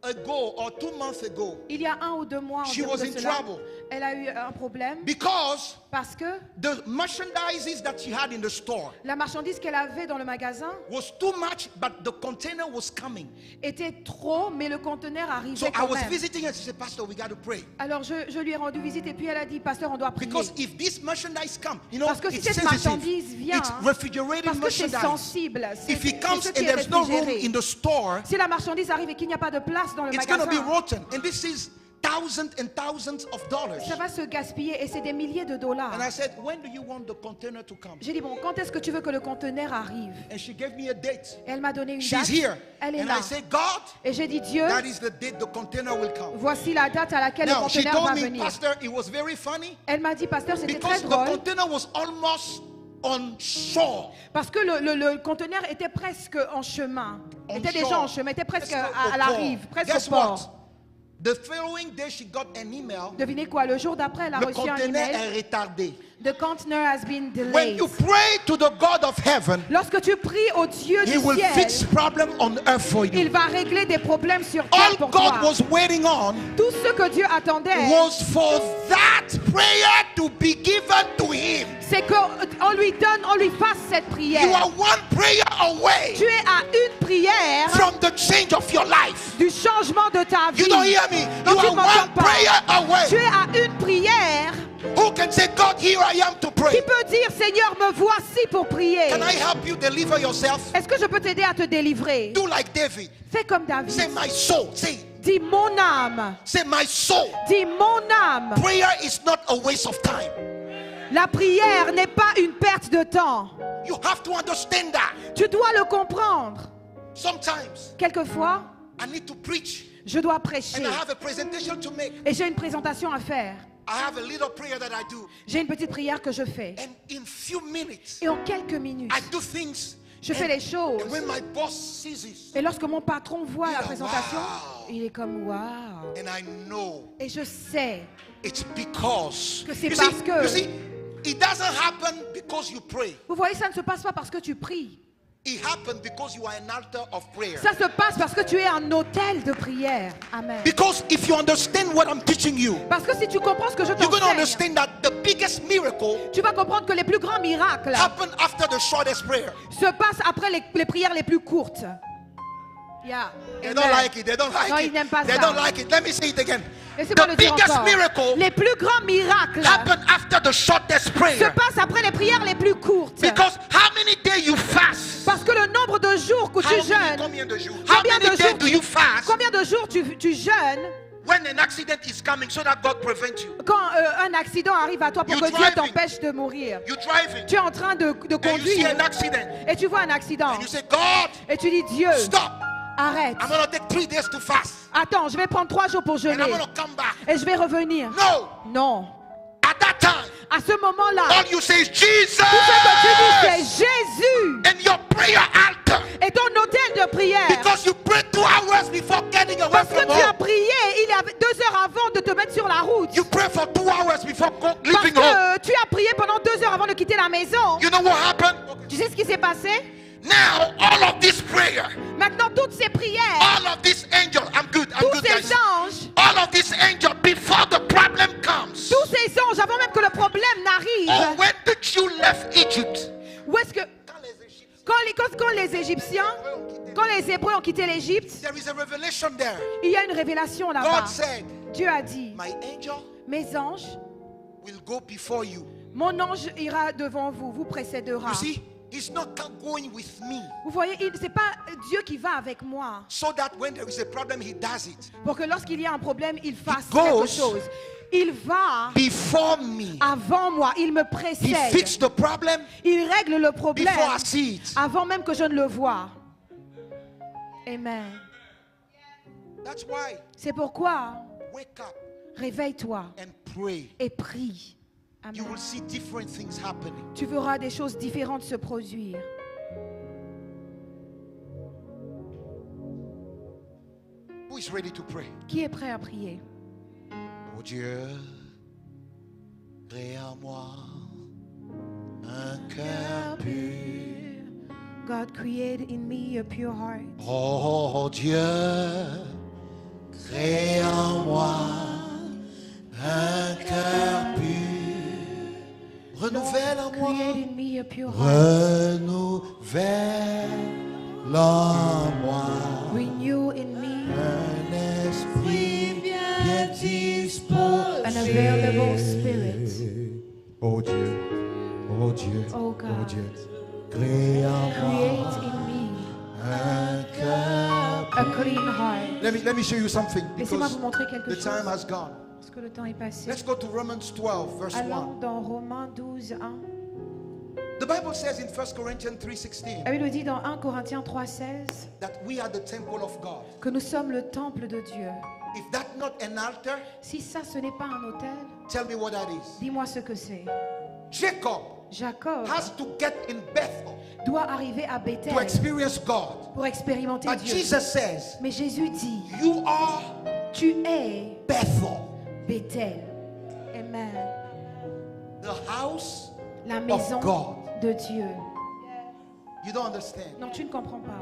ago or 2 months ago, Il y a 1 ou 2 mois She environ was de in cela, trouble. elle a eu un problème because parce que the merchandise that she had in the store la marchandise qu'elle avait dans le magasin was too much, but the container was coming. était trop, mais le conteneur So arrivait I quand was même. visiting her. She said, Pastor, we got to pray. Alors je lui ai rendu visite et puis elle a dit, pasteur, on doit prier. Because if this merchandise comes, you know, Parce que si it's cette sensitive. marchandise vient, It's refrigerated parce que c'est merchandise. sensible, c'est If it c'est comes ce and qui est there's no room réfrigéré. in the store, Si la marchandise arrive et qu'il n'y a pas de place dans le it's going to be magasin, rotten. And this is thousands and thousands of dollars. ça va se gaspiller et c'est des milliers de dollars. And I said, when do you want the container to come? J'ai dit, bon, quand est-ce que tu veux que le conteneur arrive? And she gave me a date. Et elle m'a donné une She's date. here. Elle est And là. I said, God, Et j'ai dit, Dieu, that is the date the container will come. voici la date à laquelle Now, le she conteneur va told me, venir. Pastor, it was very funny Elle m'a dit, pasteur, c'était très because the drôle container was almost on shore. parce que le conteneur était presque en chemin. On Était shore. déjà en chemin, était presque Presque au à la port. rive, presque Guess au port. what? The following day, she got an email. Devinez quoi, le jour d'après, elle a Le reçu un container email. est retardé. The container has been When delayed. you pray to the God of heaven, Lorsque tu pries au Dieu He du will ciel, fix problem on earth for you. il va régler des problèmes sur terre All pour God toi. was waiting on Tout ce que Dieu attendait, was for that prayer to be given to Him. c'est qu'on lui donne, on lui fasse cette You prière. are one prayer away Tu es à une prière from the change of your life. du changement de ta vie. You don't hear me? Non, You tu are ne m'entends one pas. prayer Tu away. es à une prière Who can say, God, here I am to qui pray? peut dire, Seigneur, me voici pour prier. Can I help you deliver yourself? Est-ce que je peux t'aider à te délivrer? Do like David. Fais comme David. Say, my soul. Say, Dis mon âme. say, my soul. Dis mon âme. Prayer is not a waste of time. La prière n'est pas une perte de temps. You have to understand that. Tu dois le comprendre. Sometimes Quelquefois, I need to preach Je dois and prêcher. I have a presentation to make. Et j'ai une présentation à faire. I have a little prayer that I do. J'ai une petite prière que je fais. And in few minutes, Et en quelques minutes, I do things. je fais les choses. And when my boss sees this, Et lorsque mon patron voit la Wow. présentation, il est comme waouh. and I know Et je sais. it's because Que c'est you parce see, que- you see, it doesn't happen because you pray. Vous voyez, ça ne se passe pas parce que tu pries. It happened because you are an altar of prayer. Ça se passe parce que tu es un autel de prière. Amen. Because if you understand what I'm teaching you, Parce que si tu comprends ce que je you're going to t'enseigne, understand that the biggest miracle tu vas comprendre que les plus grands miracles happened after the shortest prayer. se passent après les prières les plus courtes. Yeah. They don't Amen. like it. They don't like Non, it. ils n'aiment pas They ça. don't like it. Let me say it again. Laissez-moi The le dire biggest encore. miracle Les plus grands miracles happened after the shortest se prayer. passent après les prières les plus courtes. Because how many days you fast? Parce que le nombre de jours que tu jeûnes, Combien de jours? How Combien many de days jours do you fast combien de jours tu jeûnes when an accident is coming so that God prevents you? quand un accident arrive à toi pour You que Dieu driving. t'empêche de mourir? You're driving Tu es en train de and you see conduire an accident et tu vois un accident and you say, God, et tu dis Dieu, stop. arrête. I'm going to take 3 days to fast Attends, je vais prendre 3 jours pour and jeûner I'm going to come back. et je vais revenir. No. Non. At that time, À ce moment-là, all you say is Jesus. tout ce que tu dis c'est Jésus And your prayer altar. et ton autel de prière. Because you prayed 2 hours before getting away Parce que from tu as home. prié il y a 2 heures avant de te mettre sur la route. You pray for 2 hours before Parce leaving home. que tu as prié pendant 2 heures avant de quitter la maison. You know what happened? Tu sais ce qui s'est passé? Now, all of this prayer, Maintenant, toutes ces prières, all of this angel, I'm good, tous ces guys. anges, All of this angel, before the problem comes, tous ces anges, avant même que le problème or n'arrive, when the Jew left Egypt, où est-ce que quand les Égyptiens, quand les Hébreux ont quitté l'Égypte, there is a revelation there. il y a une révélation là-bas. God said, Dieu a dit, my angel mes anges, will go before you. mon ange ira devant vous, vous précédera. You see, he's not going with me Vous voyez, c'est pas Dieu qui va avec moi so that when there is a problem, he does it. pour que lorsqu'il y a un problème, il fasse goes quelque chose. Il va Before me, avant moi, il me he précède. fixed the problem Il règle le problème before I see it. avant même que je ne le voie. Amen. That's why, C'est pourquoi, wake up réveille-toi and pray. et prie. You Amen. will see different things happening. Tu verras des choses différentes se produire. Who is ready to pray? Qui est prêt à prier? Oh Dieu, crée en moi un cœur pur. God, create in me a pure heart. Oh Dieu, crée en moi un cœur pur. Renouvelle en moi, Create in me a pure heart. renouvelle en moi Renew in me un esprit bien disposé. an available spirit. Oh Dieu, oh Dieu, Oh God, Dieu, crée en moi create in me un cœur. a clean heart. Let me show you something Laissez-moi because vous montrer quelque the chose. time has gone. Parce que le temps est passé. Let's go to Romans 12, verse 1. Allons dans Romains 12, 1. The Bible says in 1 Corinthians 3:16 La Bible dit dans 1 Corinthiens 3,16 that we are the temple of God. que nous sommes le temple de Dieu. If that's not an altar, Si ça, ce n'est pas un autel, tell me what that is. dis-moi ce que c'est. Jacob Jacob has to get in Bethel doit arriver à Bethel to experience God. pour expérimenter But Dieu. Jesus says, Mais Jésus dit, you are tu es Bethel, Bethel. Amen. the house La maison of God. de Dieu. You don't understand. Non, tu ne comprends pas.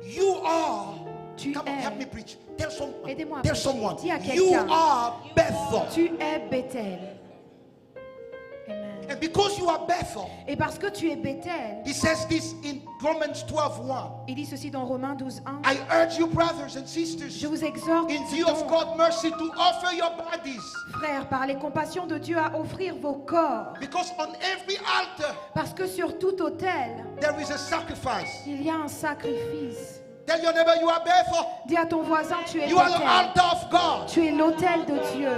You are. Tu Come on, es. help me preach. Tell someone. Aidez-moi à Tell prêcher. someone. Dis à You quelqu'un. are Bethel. Tu es Bethel. Amen. And because you are Bethel, Et parce que tu es Bethel, he says this in Romans 12:1. il dit ceci dans Romains 12, 1. I urge you, brothers and sisters, Je vous exhorte, in view of God's mercy, to offer your bodies. frères, par les compassions de Dieu, à offrir vos corps. Because on every altar, Parce que sur tout autel, there is a sacrifice. il y a un sacrifice. Tell your neighbor you are Bethel. Dis à ton voisin, tu es You are the Bethel. altar of God. Tu es l'autel de Dieu.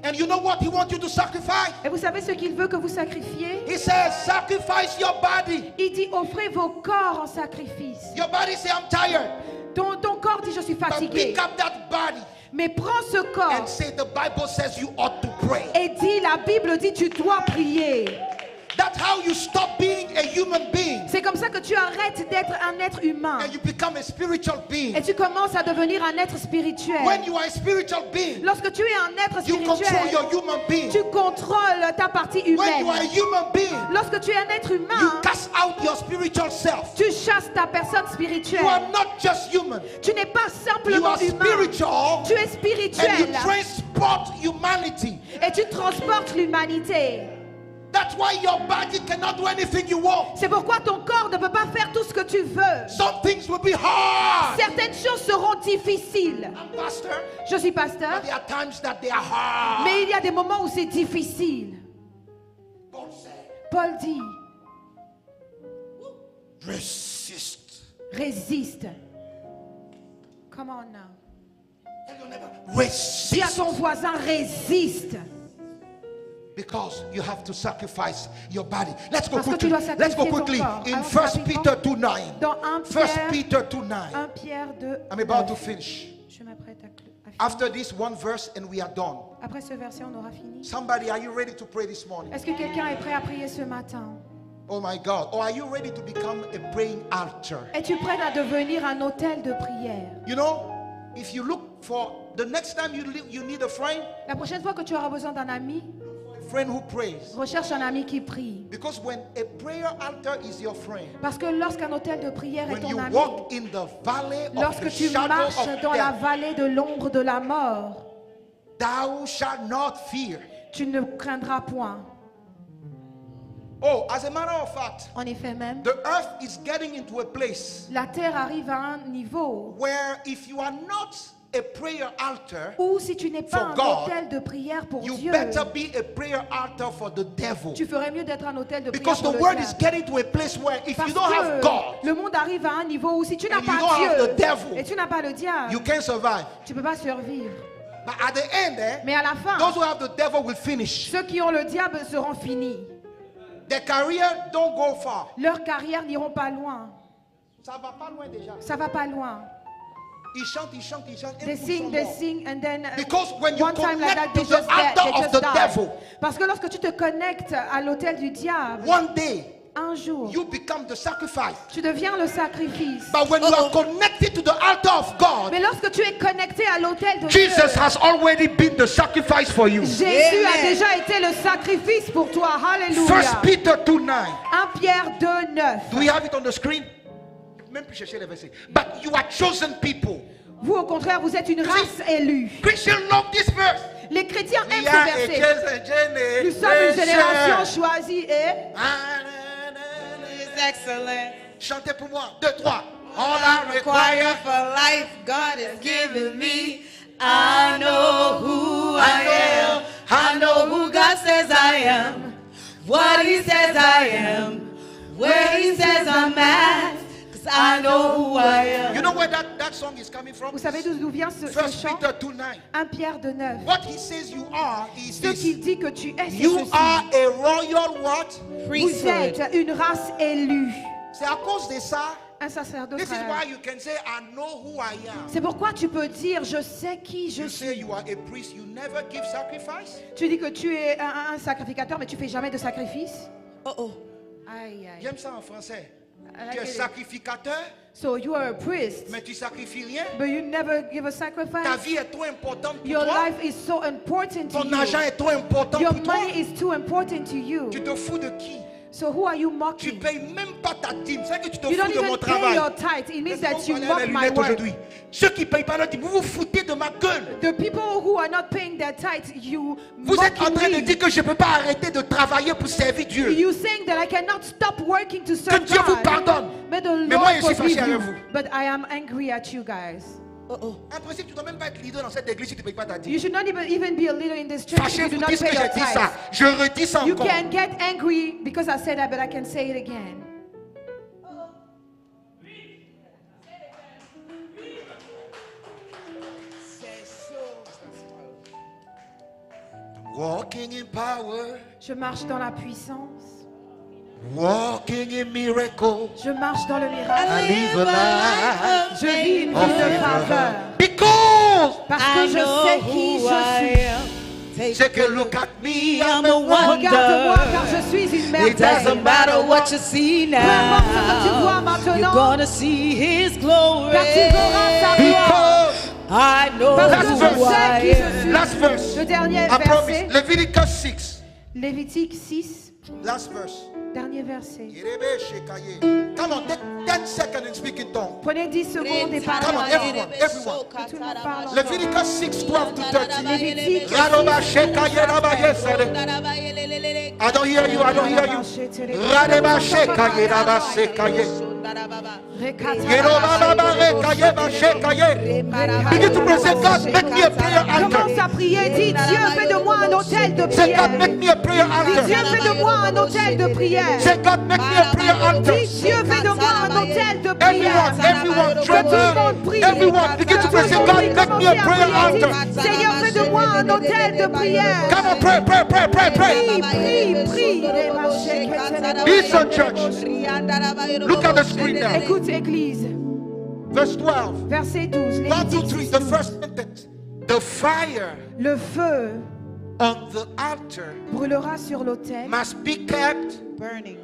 And you know what he wants you to sacrifice? Et vous savez ce qu'il veut que vous sacrifiez? He says, sacrifice your body. Il dit, offrez vos corps en sacrifice. Your body say, I'm tired. Ton corps dit, je suis Your fatigué. pick up that body Mais prends ce corps and say the Bible says you ought to pray. et dis, la Bible dit, tu dois prier. That's how you stop being a human being C'est comme ça que tu arrêtes d'être un être humain and you become a spiritual being. et tu commences à devenir un être spirituel. When you are a spiritual being, Lorsque tu es un être you control spirituel, your human being. tu contrôles ta partie When humaine. you are a human being, Lorsque tu es un être you humain, cast out your spiritual self. tu chasses ta personne You spirituelle. are not just human. Tu n'es pas You simplement are humain. spiritual Tu es and you spirituel transport humanity. et tu transportes l'humanité. That's why your body cannot do anything you want. C'est pourquoi ton corps ne peut pas faire tout ce que tu veux. Some things will be hard. Certaines choses seront difficiles. I'm pastor, Je suis but pasteur, there are times that they are hard. mais il y a des moments où c'est difficile. God said, Paul dit, resist. résiste. Come on now. Tell your neighbor, Dis à resist. ton voisin, résiste. Because you have to sacrifice your body. Let's go Parce que tu quickly. dois Let's go sacrifier ton quickly. corps. In Allons 1 rapidement. Peter 2:9. Dans 1 1 Pierre, Peter 2:9. 1 Pierre 2, I'm about to 9. finish. Je m'apprête à finir. After this one verse and we are done. Après ce verset, on aura fini. Somebody, are you ready to pray this morning? Est-ce que quelqu'un est prêt à prier ce matin? Oh my God. Or are you ready to become a praying altar? Es-tu prêt à devenir un autel de prière? You know, if you look for the next time you need a friend La prochaine fois que tu auras besoin d'un ami, who prays. recherche un ami qui prie. Because when a prayer altar is your friend, Parce que lorsqu'un autel de prière est when you ton ami, walk in the valley of lorsque the tu shadow marches of dans la death, vallée de l'ombre de la mort, thou shalt not fear. tu ne craindras point. Oh, as a matter of fact, En effet même, the earth is getting into a place la terre arrive à un niveau where if you are not a prayer altar, où si tu n'es pas For un God, autel de prière pour you Dieu, better be a prayer altar for the devil. tu ferais mieux d'être un autel de prière Because pour the le world is diable. getting to a place where if Parce you don't have que God, le monde arrive à un niveau où si tu n'as and you pas don't have the Dieu devil, et tu n'as pas le diable, you can't survive. tu ne peux pas survivre. But at the end, Mais à la fin, those who have the devil will finish. ceux qui ont le diable seront finis. Their career don't go far. Leurs carrières n'iront pas loin. Ça va pas loin déjà. Ça va pas loin. Ils chantent, ils chantent, ils chantent. They sing, and then Because when you one time like that, connect they to the just dead, altar they of just the die. devil, Parce que lorsque tu te connectes à l'autel du diable, one day un jour, you become the sacrifice. tu deviens le sacrifice. But when you are connected to the altar of God, Mais lorsque tu es connecté à l'autel de Jesus Dieu, has already been the sacrifice for you. Jésus a déjà été le sacrifice pour toi. Alléluia. 1 Peter 2:9. 1 Pierre 2:9. Do we have it on the screen? Même plus chercher les versets. But you are chosen people. Vous, au contraire, vous êtes une race élue. Christians love this verse. Les chrétiens aiment We are ce a verset. chosen Nous sommes une génération generation. choisie et It's excellent. Chantez pour moi. 2, 3. All I require. Require for life, God has given me. I know who I am. I know who God says I am. What He says I am. Where He says I'm at. 'Cause I know who I am. You know where that song is coming from? vous savez d'où vient ce 1 chant? Peter 2:9. 1 Pierre 2:9. What he says you are is Ce qu'il this. dit que tu es, c'est You ceci. are a royal what? Vous êtes une race élue. C'est à cause de ça. Un sacerdoce. This is why you can say, I know who I am. C'est pourquoi tu peux dire, je sais qui je You say suis. you are a priest, you never give sacrifice. Tu dis que tu es un sacrificateur, mais tu fais jamais de sacrifice. Oh. Aïe, aïe. J'aime ça en français. I like Tu es it. sacrificateur, So you are a priest, mais tu sacrifies rien. but you never give a Ta sacrifice. vie est trop importante pour Your toi. life is so important to Ton argent you. est trop important Your pour toi. money is too important to you. Tu te fous de qui? So who are you Tu mocking? payes même pas ta dîme. C'est que tu te You don't fous de mon even pay travail. your tithe. It means that you Laisse-moi mock parler à my la lunette work. aujourd'hui. Ceux qui ne payent pas leur dîme, vous vous foutez de ma gueule. The people who are not paying their tithe, you Vous êtes en train de mocking dire me. que je ne peux pas arrêter de travailler pour servir Dieu. You saying that I cannot stop working to serve Dieu vous God. pardonne. May the Mais moi, Lord je suis forgive fâché you. avec vous. But I am angry at you guys. En principe, tu ne dois même pas être leader dans cette église si tu ne payes pas ta dîme. You should not even be a leader in this church if you do Fâchez-vous, not dites pay que your j'ai dit ça. tithe. Je redis ça You encore. can get angry because I said that, but I can say it again. Walking in power, Je marche dans la puissance. walking in miracle. Je marche dans le I miracle. live a life Je vis une vie of de favor. faveur. Parce que je sais qui je suis. Take a look at me, I'm a Regarde-moi wonder. car je suis une It merveille. doesn't matter what you see Peu importe ce que tu vois now. You're maintenant, gonna see His glory. car tu verras sa gloire. Because, I know Parce que Last who verse. je sais I qui je am. suis. last verse. Le dernier I promise. verset, Leviticus 6. Lévitique 6, Last verse. dernier verset. Come on, take 10 seconds and speak in tongues. Prenez 10 secondes et Come on, parlez. everyone. Tout le monde parle en Leviticus 6, 12 to 13. Lévitique 6, Radoba shekaye rabaye sede. I don't hear you, I don't hear you. Radeba shekaye raba sekaye. Yerobaba rekaye ba shekaye. Begin to pray, say, God, make me a prayer Commence altar. à prier, dis Dieu, fais de moi un hôtel de Say, God, prière. make me a prayer Dis Dieu, altar. fais de moi un hôtel de prière. Say, God, make me a prayer altar. Dis Dieu, fais de moi un hôtel de prière. Everyone, Que tout le monde prie. everyone, begin to pray, say, God, make me a prayer altar. Seigneur, fais de moi un hôtel de prière. Come on, pray, pray, pray, pray, Prie, pray. prie, prie. Listen, church. Look at the screen now. Écoute, Église. Verse 12. Verset 12. 1, 2, Lévitique 3. 6, The 12. first sentence. The fire Le feu on the altar brûlera sur l'autel. must be kept. Burning.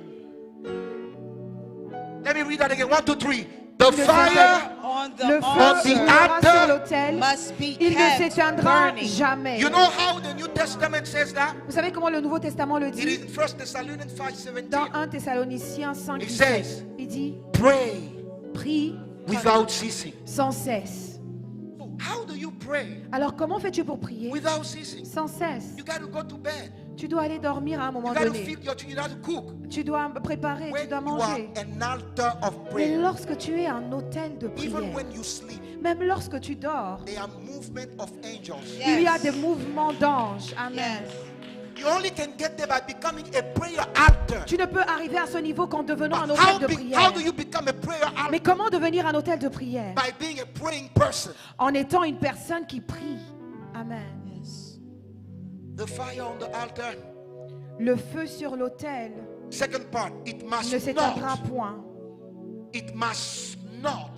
Let me read that again. 1, 2, 3. The fire. On the Le feu On the brûlera altar sur l'autel. must be Il ne kept s'éteindra burning. jamais. You know how the New Testament says that? Vous savez comment le Nouveau Testament le It dit? is in 1 Thessalonians 5, 17. Dans 1 Thessaloniciens 5, It 17, says, il dit Pray prie without ceasing. sans cesse. So how do you pray Alors comment fais-tu pour prier without ceasing? sans cesse? You got to go to bed. Tu dois aller dormir à un moment You got to donné. feed your children. You got to cook. Tu dois préparer, tu When dois you are manger. an altar of Mais prayer, lorsque tu es un hôtel de even prière, when you sleep, même lorsque tu dors, there are movement of angels. il y a des mouvements d'anges. Amen. Yes. You only can get there by becoming a prayer altar. Tu ne peux arriver à ce niveau qu'en devenant un But hôtel de prière. how do you become a prayer Mais altar? comment devenir un hôtel de prière? By being a praying person. En étant une personne qui prie. Amen. Yes. The fire on the altar. Le feu sur l'autel Second part, it ne must s'éteindra not. point. It must not.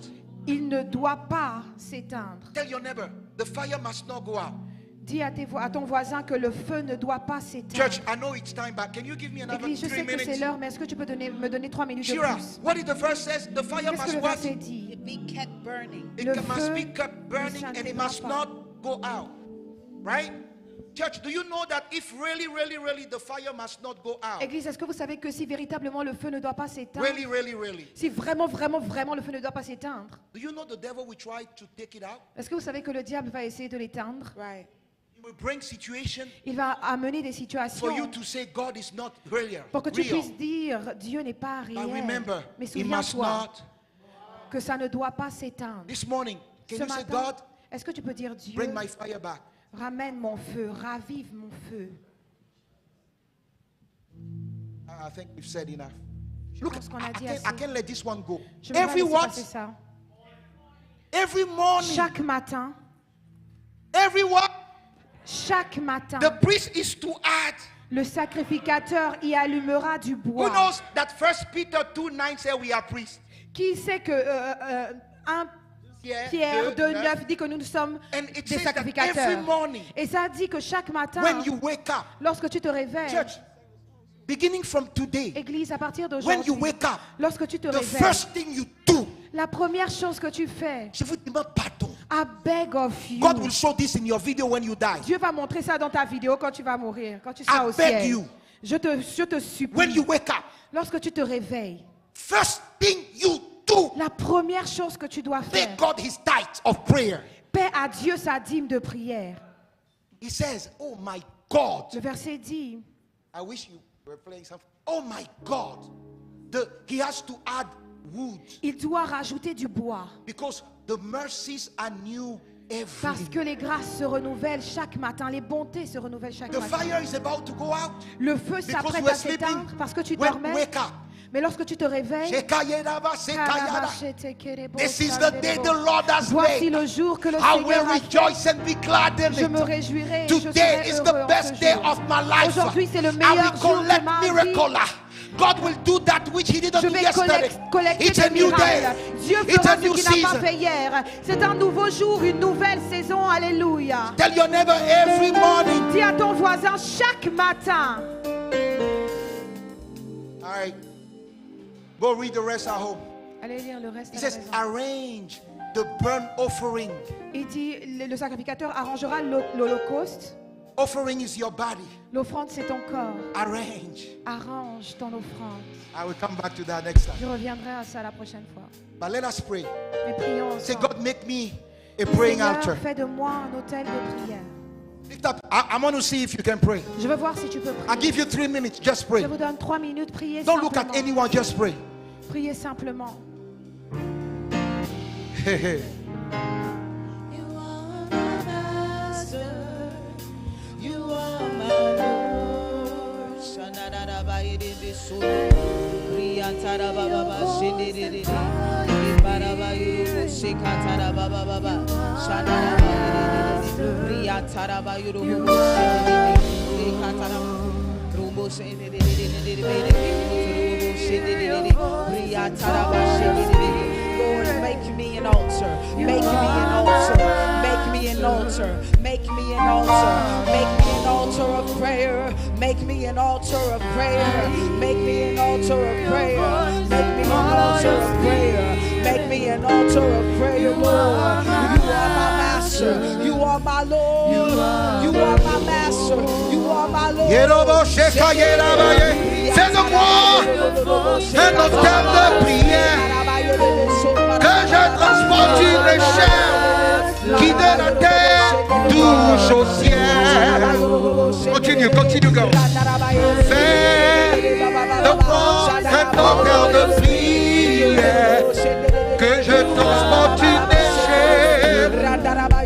Il ne doit pas s'éteindre. Tell your neighbor, the fire must not go out. Dis à ton voisin que le feu ne doit pas s'éteindre. Church, I know it's time back. Can you give me another Église, je 3 sais que c'est minutes? l'heure, mais est-ce que tu peux me donner 3 minutes de Shira, plus? what did the verse says? The fire Qu'est-ce que must le what? verset dit? Be kept burning. It Le must feu be kept burning ne and it s'éteindra must pas. not go out. Right? Church, do you know that if really the fire must not go out? Église, est-ce que vous savez que si véritablement le feu ne doit pas s'éteindre, Really. si vraiment le feu ne doit pas s'éteindre, Do you know the devil will try to take it out? est-ce que vous savez que le diable va essayer de l'éteindre? Right. He will bring situation Il va amener des for you situations to say God is not real. pour que tu real. puisses dire Dieu n'est pas But réel. remember, Mais it must souviens-toi not. que ça ne doit pas s'éteindre. This morning, can Ce you say, matin, God, est-ce que tu peux dire Dieu, bring my fire back? ramène mon feu, ravive mon feu? I think we've said enough. Je Look, pense qu'on a dit I assez. can't let this one go. Je ne vais pas Every laisser what? passer ça. Every morning. Chaque matin, Every what? chaque matin, The priest is to add. le sacrificateur y allumera du Who bois. knows that 1 Peter 2:9 says we are priests? Qui sait que 1 Yeah, Pierre 2, 2,9 dit que nous sommes And it des says that every sacrificateurs. morning Et ça dit que chaque matin, when you wake up, lorsque tu te réveilles, church, beginning from today, Église, à partir when d'aujourd'hui, you wake up, lorsque tu te the réveilles, first thing you do, la première chose que tu fais, je vous demande pardon. I beg of you. God will show this in your video when you die. Dieu va montrer ça dans ta vidéo quand tu vas mourir, quand tu seras I au beg ciel. you. Je te supplie. When you wake up, Lorsque tu te réveilles, first thing you do, la première chose que tu dois pay faire, God his tithe of prayer. paie à Dieu sa dîme de prière. He says, oh my God. Le verset dit, I wish you were playing something. Oh my God. He has to add wood il doit rajouter du bois. because the mercies are new every Parce que les grâces se renouvellent chaque matin, les bontés se renouvellent chaque The matin. fire is about to go out. Le feu Because s'apprête you were à s'éteindre sleeping. parce que tu When dormais. wake up. Mais lorsque tu te réveilles, This is the day the Lord has voici made. le jour que le I Seigneur will a fait. rejoice and be glad in Je me it. réjouirai et je Today serai is heureux the en best ce day jour. of my life. Aujourd'hui, c'est le I meilleur will jour de collect ma vie. miracle. God will do that which He didn't Je do vais yesterday. collecter It's a des new day. miracles. Dieu It's fera a ce new qu'il n'a pas season. fait hier. C'est un nouveau jour, une nouvelle saison. Alléluia. Tell your neighbor every morning. Dis à ton voisin chaque matin. All right. Go read the rest at home. Allez lire le reste. He à la says, maison. arrange the burnt offering. Il dit, le sacrificateur arrangera l'holocauste. Offering is your body. L'offrande, c'est ton corps. Arrange. Arrange ton offrande. I will come back to that next time. Je reviendrai à ça la prochaine fois. But let us pray. Mais prions Say, ensemble. God, make me a praying altar. Seigneur, fais de moi un autel de prière. Lift up. I want to see if you can pray. Je veux voir si tu peux I'll prier. give you 3 minutes. Just Je pray. vous donne 3 minutes. Priez Don't look at simplement. anyone. Just pray. Priez simplement. Hey, hey. You are my master. You are my Lord. Shanadada bayede besura. Riyantara baba ba shindiri. Ibara bayuru shikatara baba baba. Shanadada bayede. Riyantara bayuru shindiri. Rikatara rumbo shindiri. Rumbo shindiri. Riyantara ba shindiri. Lord, make me an altar. Make me an altar. Make me an altar. Make me an altar. Make me an altar of prayer. Make me an altar of prayer. Make me an altar of prayer. Make me an altar of prayer. Make me an altar of prayer, Lord. You are my master. You are my Lord. You are my master. You are my Lord. Yerobo sheka yerabaye. Fais de moi un autel de prière. Que je transporte une chair qui de la terre touche au ciel. Continue, go. Fais de moi un autel de prière. Que je transporte une chair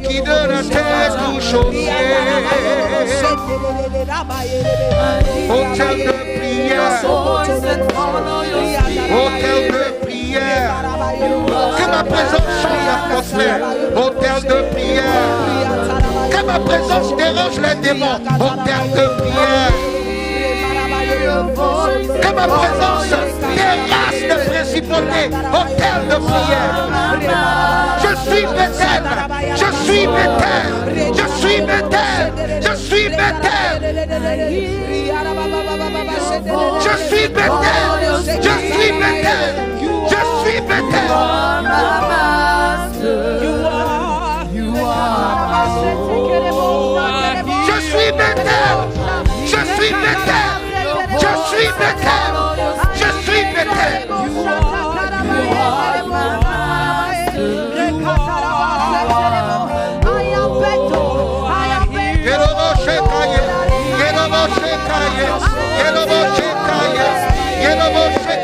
qui de la terre touche au ciel. Autel de prière. Autel de prière. Que ma présence change l'atmosphère. Autel de prière. Que ma présence dérange les démons. Autel de prière. Que ma présence terrasse les principautés. Autel de prière. Je suis Bethel. Je suis Bethel. Je suis Bethel. Je suis Bethel. Je suis Bethel. Je suis Bethel. Je suis Bethel. Je suis Bethel. Je suis Bethel. Je suis Bethel. Je suis Bethel.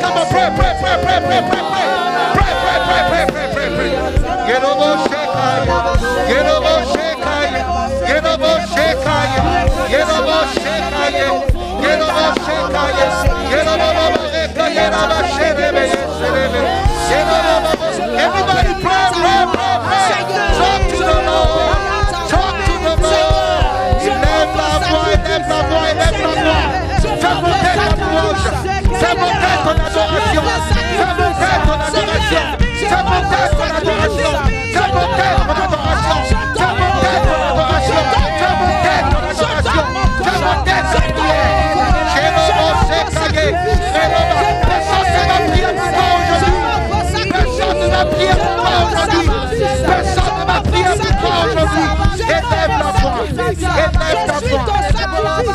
Come on, pray. Everybody pray. Talk to the Lord. Talk to the Lord. Lève la voix. Fais monter ta louange. Fais monter ton adoration. Fais monter ton adoration. Fais monter ton adoration. Fais monter ton adoration. Fais monter ton adoration. Fais monter ton adoration. Fais monter ta prière. Personne ne va prier pour toi aujourd'hui. Personne ne va prier pour toi aujourd'hui. Personne ne va prier pour toi aujourd'hui. Élève la voix. Élève ta voix.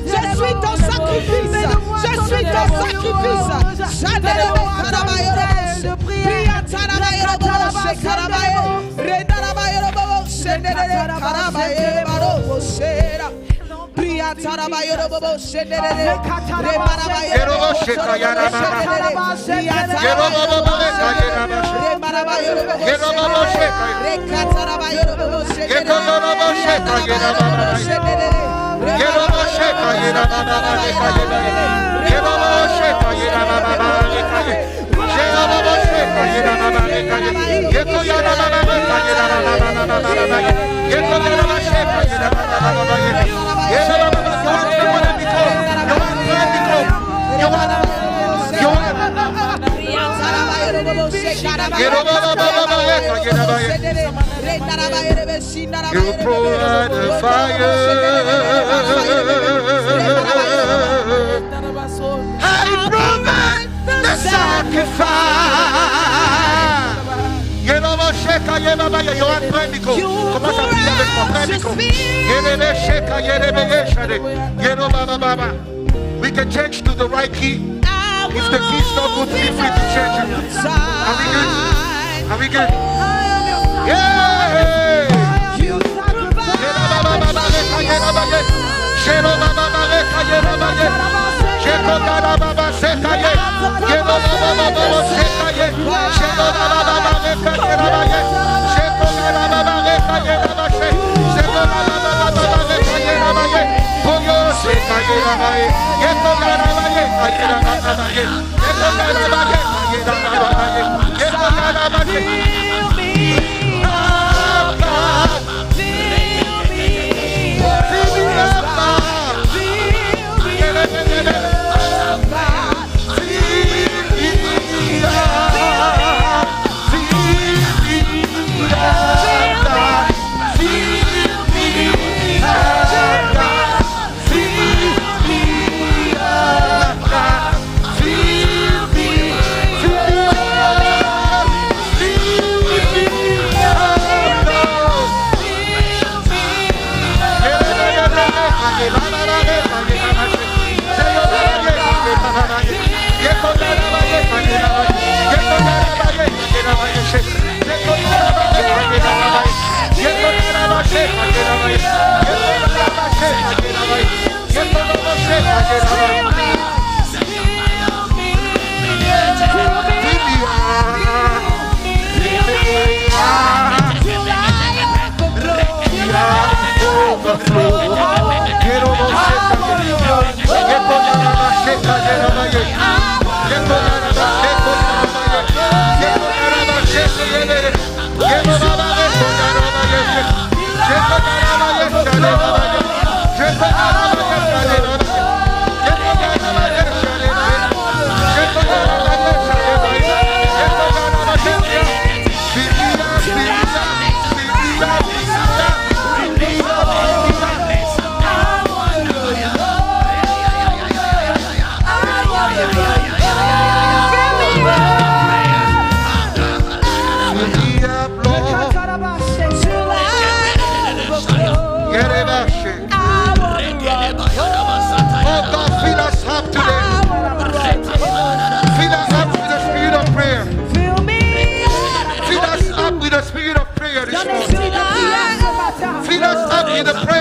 Je suis ton sacrifice. Je suis ton sacrifice. You provide the fire. I provide the sacrifice. You are predico. Commence à prier avec moi, predico. We can change to the right key. If the key is not good, feel free to change it. Are we good? Are we good? Yeah!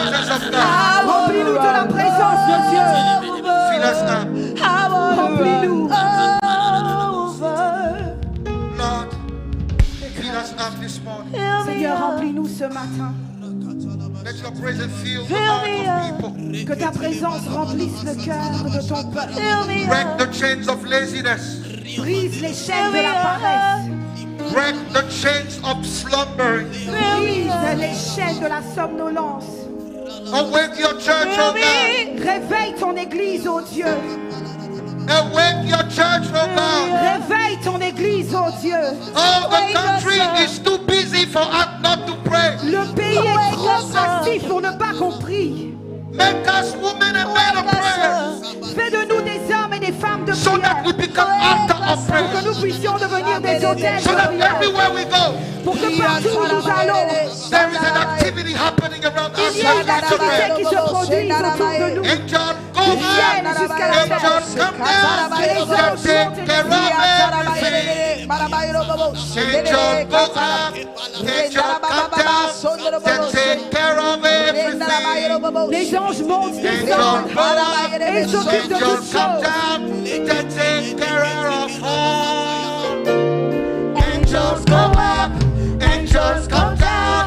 Remplis-nous de la présence de Dieu. Remplis-nous. Lord, fill us up this morning. Seigneur, remplis-nous ce matin. Let your presence fill the heart of people. Que ta présence remplisse le cœur de ton peuple. Break the chains of laziness. Brise les chaînes de la paresse. Break the chains of slumbering. Brise les chaînes de la somnolence. Awake your church, oh God. Réveille ton église, oh Dieu. Awake your church, oh God. Réveille ton église, oh Dieu. Oh, the country is too busy for us not to pray. Le pays est trop actif pour ne pas qu'on prie. Make us women and men of prayer. Fais de nous des hommes et des femmes de So that we prière. become altar of Pour prayer. que nous puissions devenir des hôtels So de that prière. everywhere we go, Pour que partout où nous allons, there is an activity happening around us. il y a une activité qui se produise autour de nous. Angel, go Du ciel up. jusqu'à la terre. Angel, come down. Angel, take care of everything. Angel, go up. Angel, come down. Take care of everything. Les anges montent, Angel, descendent go up. et s'occupent de Angel, toutes come choses. down. Take care of all. Angels, go up. Angels, come down.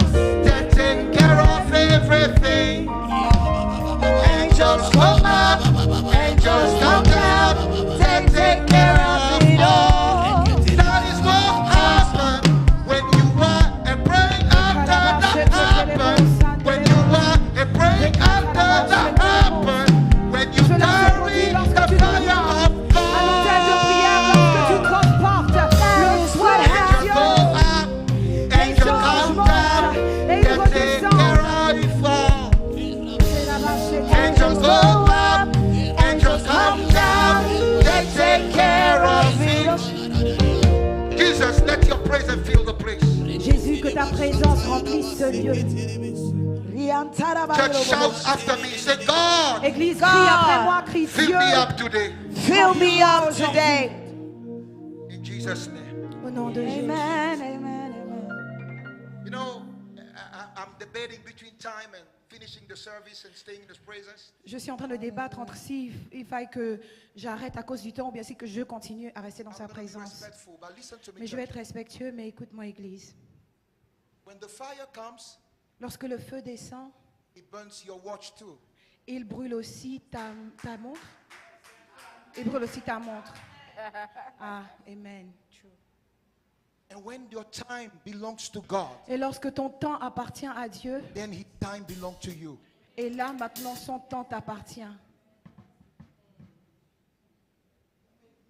Take care of everything. Angels, go up. Angels, come down. Take care of it all. That is what happens when you are a praying after that happens. When you are a praying after that happens. When you carry the fire of À l'hôtel de prière, lorsque tu God. transportes le soin de Angels, Dieu. go up. Angels, come ta présence remplisse ce lieu. Church, shout after me. Say, God, Église, crie après moi, crie fill Dieu. me up today. Fill me up today. In Jesus' name. Au nom de Jésus. Amen, amen, amen. You know, I'm debating between time and finishing the service and staying in His presence. Je suis en train de débattre entre si il faille que j'arrête à cause du temps ou bien si que je continue à rester dans sa I'm going to be présence. respectful, but listen to me, Mais je vais church. être respectueux, mais écoute-moi, Église. When the fire comes, Lorsque le feu descend, it burns your watch too. il brûle aussi ta montre. Il brûle aussi ta montre. Ah, amen. True. And when your time belongs to God, Et lorsque ton temps appartient à Dieu, then His time belongs to you. et là maintenant son temps t'appartient.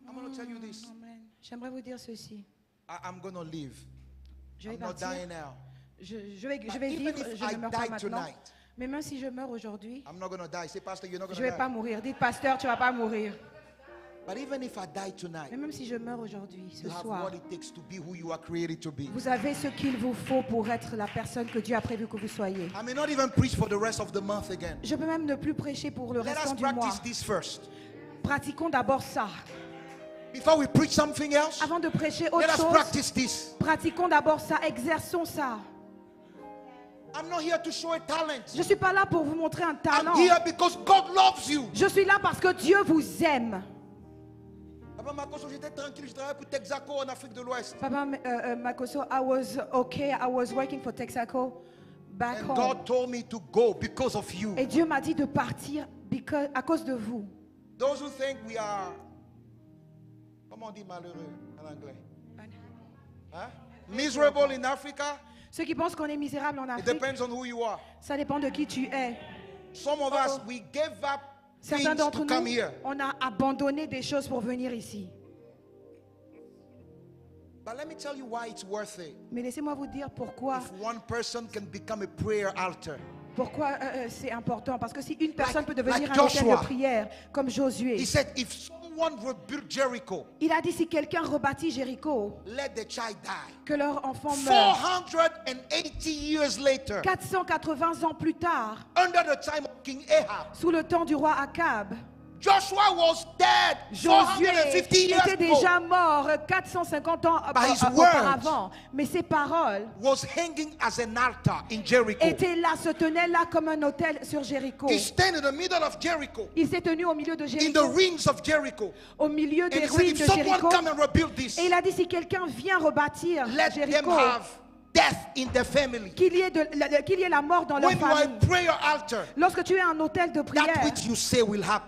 I'm going to tell you this. Amen. J'aimerais vous dire ceci. I'm going to live. Je vais I'm not partir. dying now. Je vais But vivre, even if je I ne meurs pas die maintenant. tonight, Mais même si je meurs aujourd'hui, I'm not going to die. Say, Pastor, you're not going je to ne vais pas die. mourir. Dites, pasteur, tu ne vas pas mourir. But even if I die tonight, Mais même si je meurs aujourd'hui, ce you have soir, what it takes to be who you are created to be. vous avez ce qu'il vous faut pour être la personne que Dieu a prévu que vous soyez. I may not even preach for the rest of the month again. Je peux même ne plus prêcher pour le Let restant us du mois. practice this first. Pratiquons d'abord ça. Before we preach something else, Avant de prêcher let autre us chose, practice this. pratiquons d'abord ça, exerçons ça. I'm not here to show a talent. Je ne suis pas là pour vous montrer un talent. I'm here because God loves you. Je suis là parce que Dieu vous aime. Papa Makoso, j'étais tranquille, je travaillais pour Texaco en Afrique de l'Ouest. Papa Makoso, I was okay. I was working for Texaco back And home. God told me to go because of you. Et Dieu m'a dit de partir à cause de vous. Those who think we are, comment on dit malheureux en anglais? Huh? Miserable in Africa, Ceux qui pensent qu'on est misérable en it Afrique, depends on who you are. ça dépend de qui tu es. Some of us, we gave up Certains things d'entre to come nous, here. on a abandonné des choses pour venir ici. But let me tell you why it's worth it. Mais laissez-moi vous dire pourquoi If one person can become a prayer altar, c'est important. Parce que si une personne peut devenir like un autel Joshua. de prière, comme Josué, he said, if someone rebuilt Jericho, il a dit si quelqu'un rebâtit Jéricho, let the child die. que leur enfant meurt. 480 years later, 480 ans plus tard, under the time of King Ahab, sous le temps du roi Akab, Joshua was dead Josué 450 years était ago, déjà mort 450 ans By his auparavant. Mais ses paroles was hanging as an altar in Jericho. étaient là, se tenaient là comme un autel sur Jéricho. He stand in the middle of Jericho, Il s'est tenu au milieu de in Jéricho, the ruins of Jericho. au milieu And des he said, ruines if de someone Jéricho. come and rebuild this, Et il a dit si quelqu'un vient rebâtir let them Jéricho, have death in their family. qu'il y ait la mort dans leur When you are a famille. prayer altar, Lorsque tu es un autel de that prière, which you say will happen.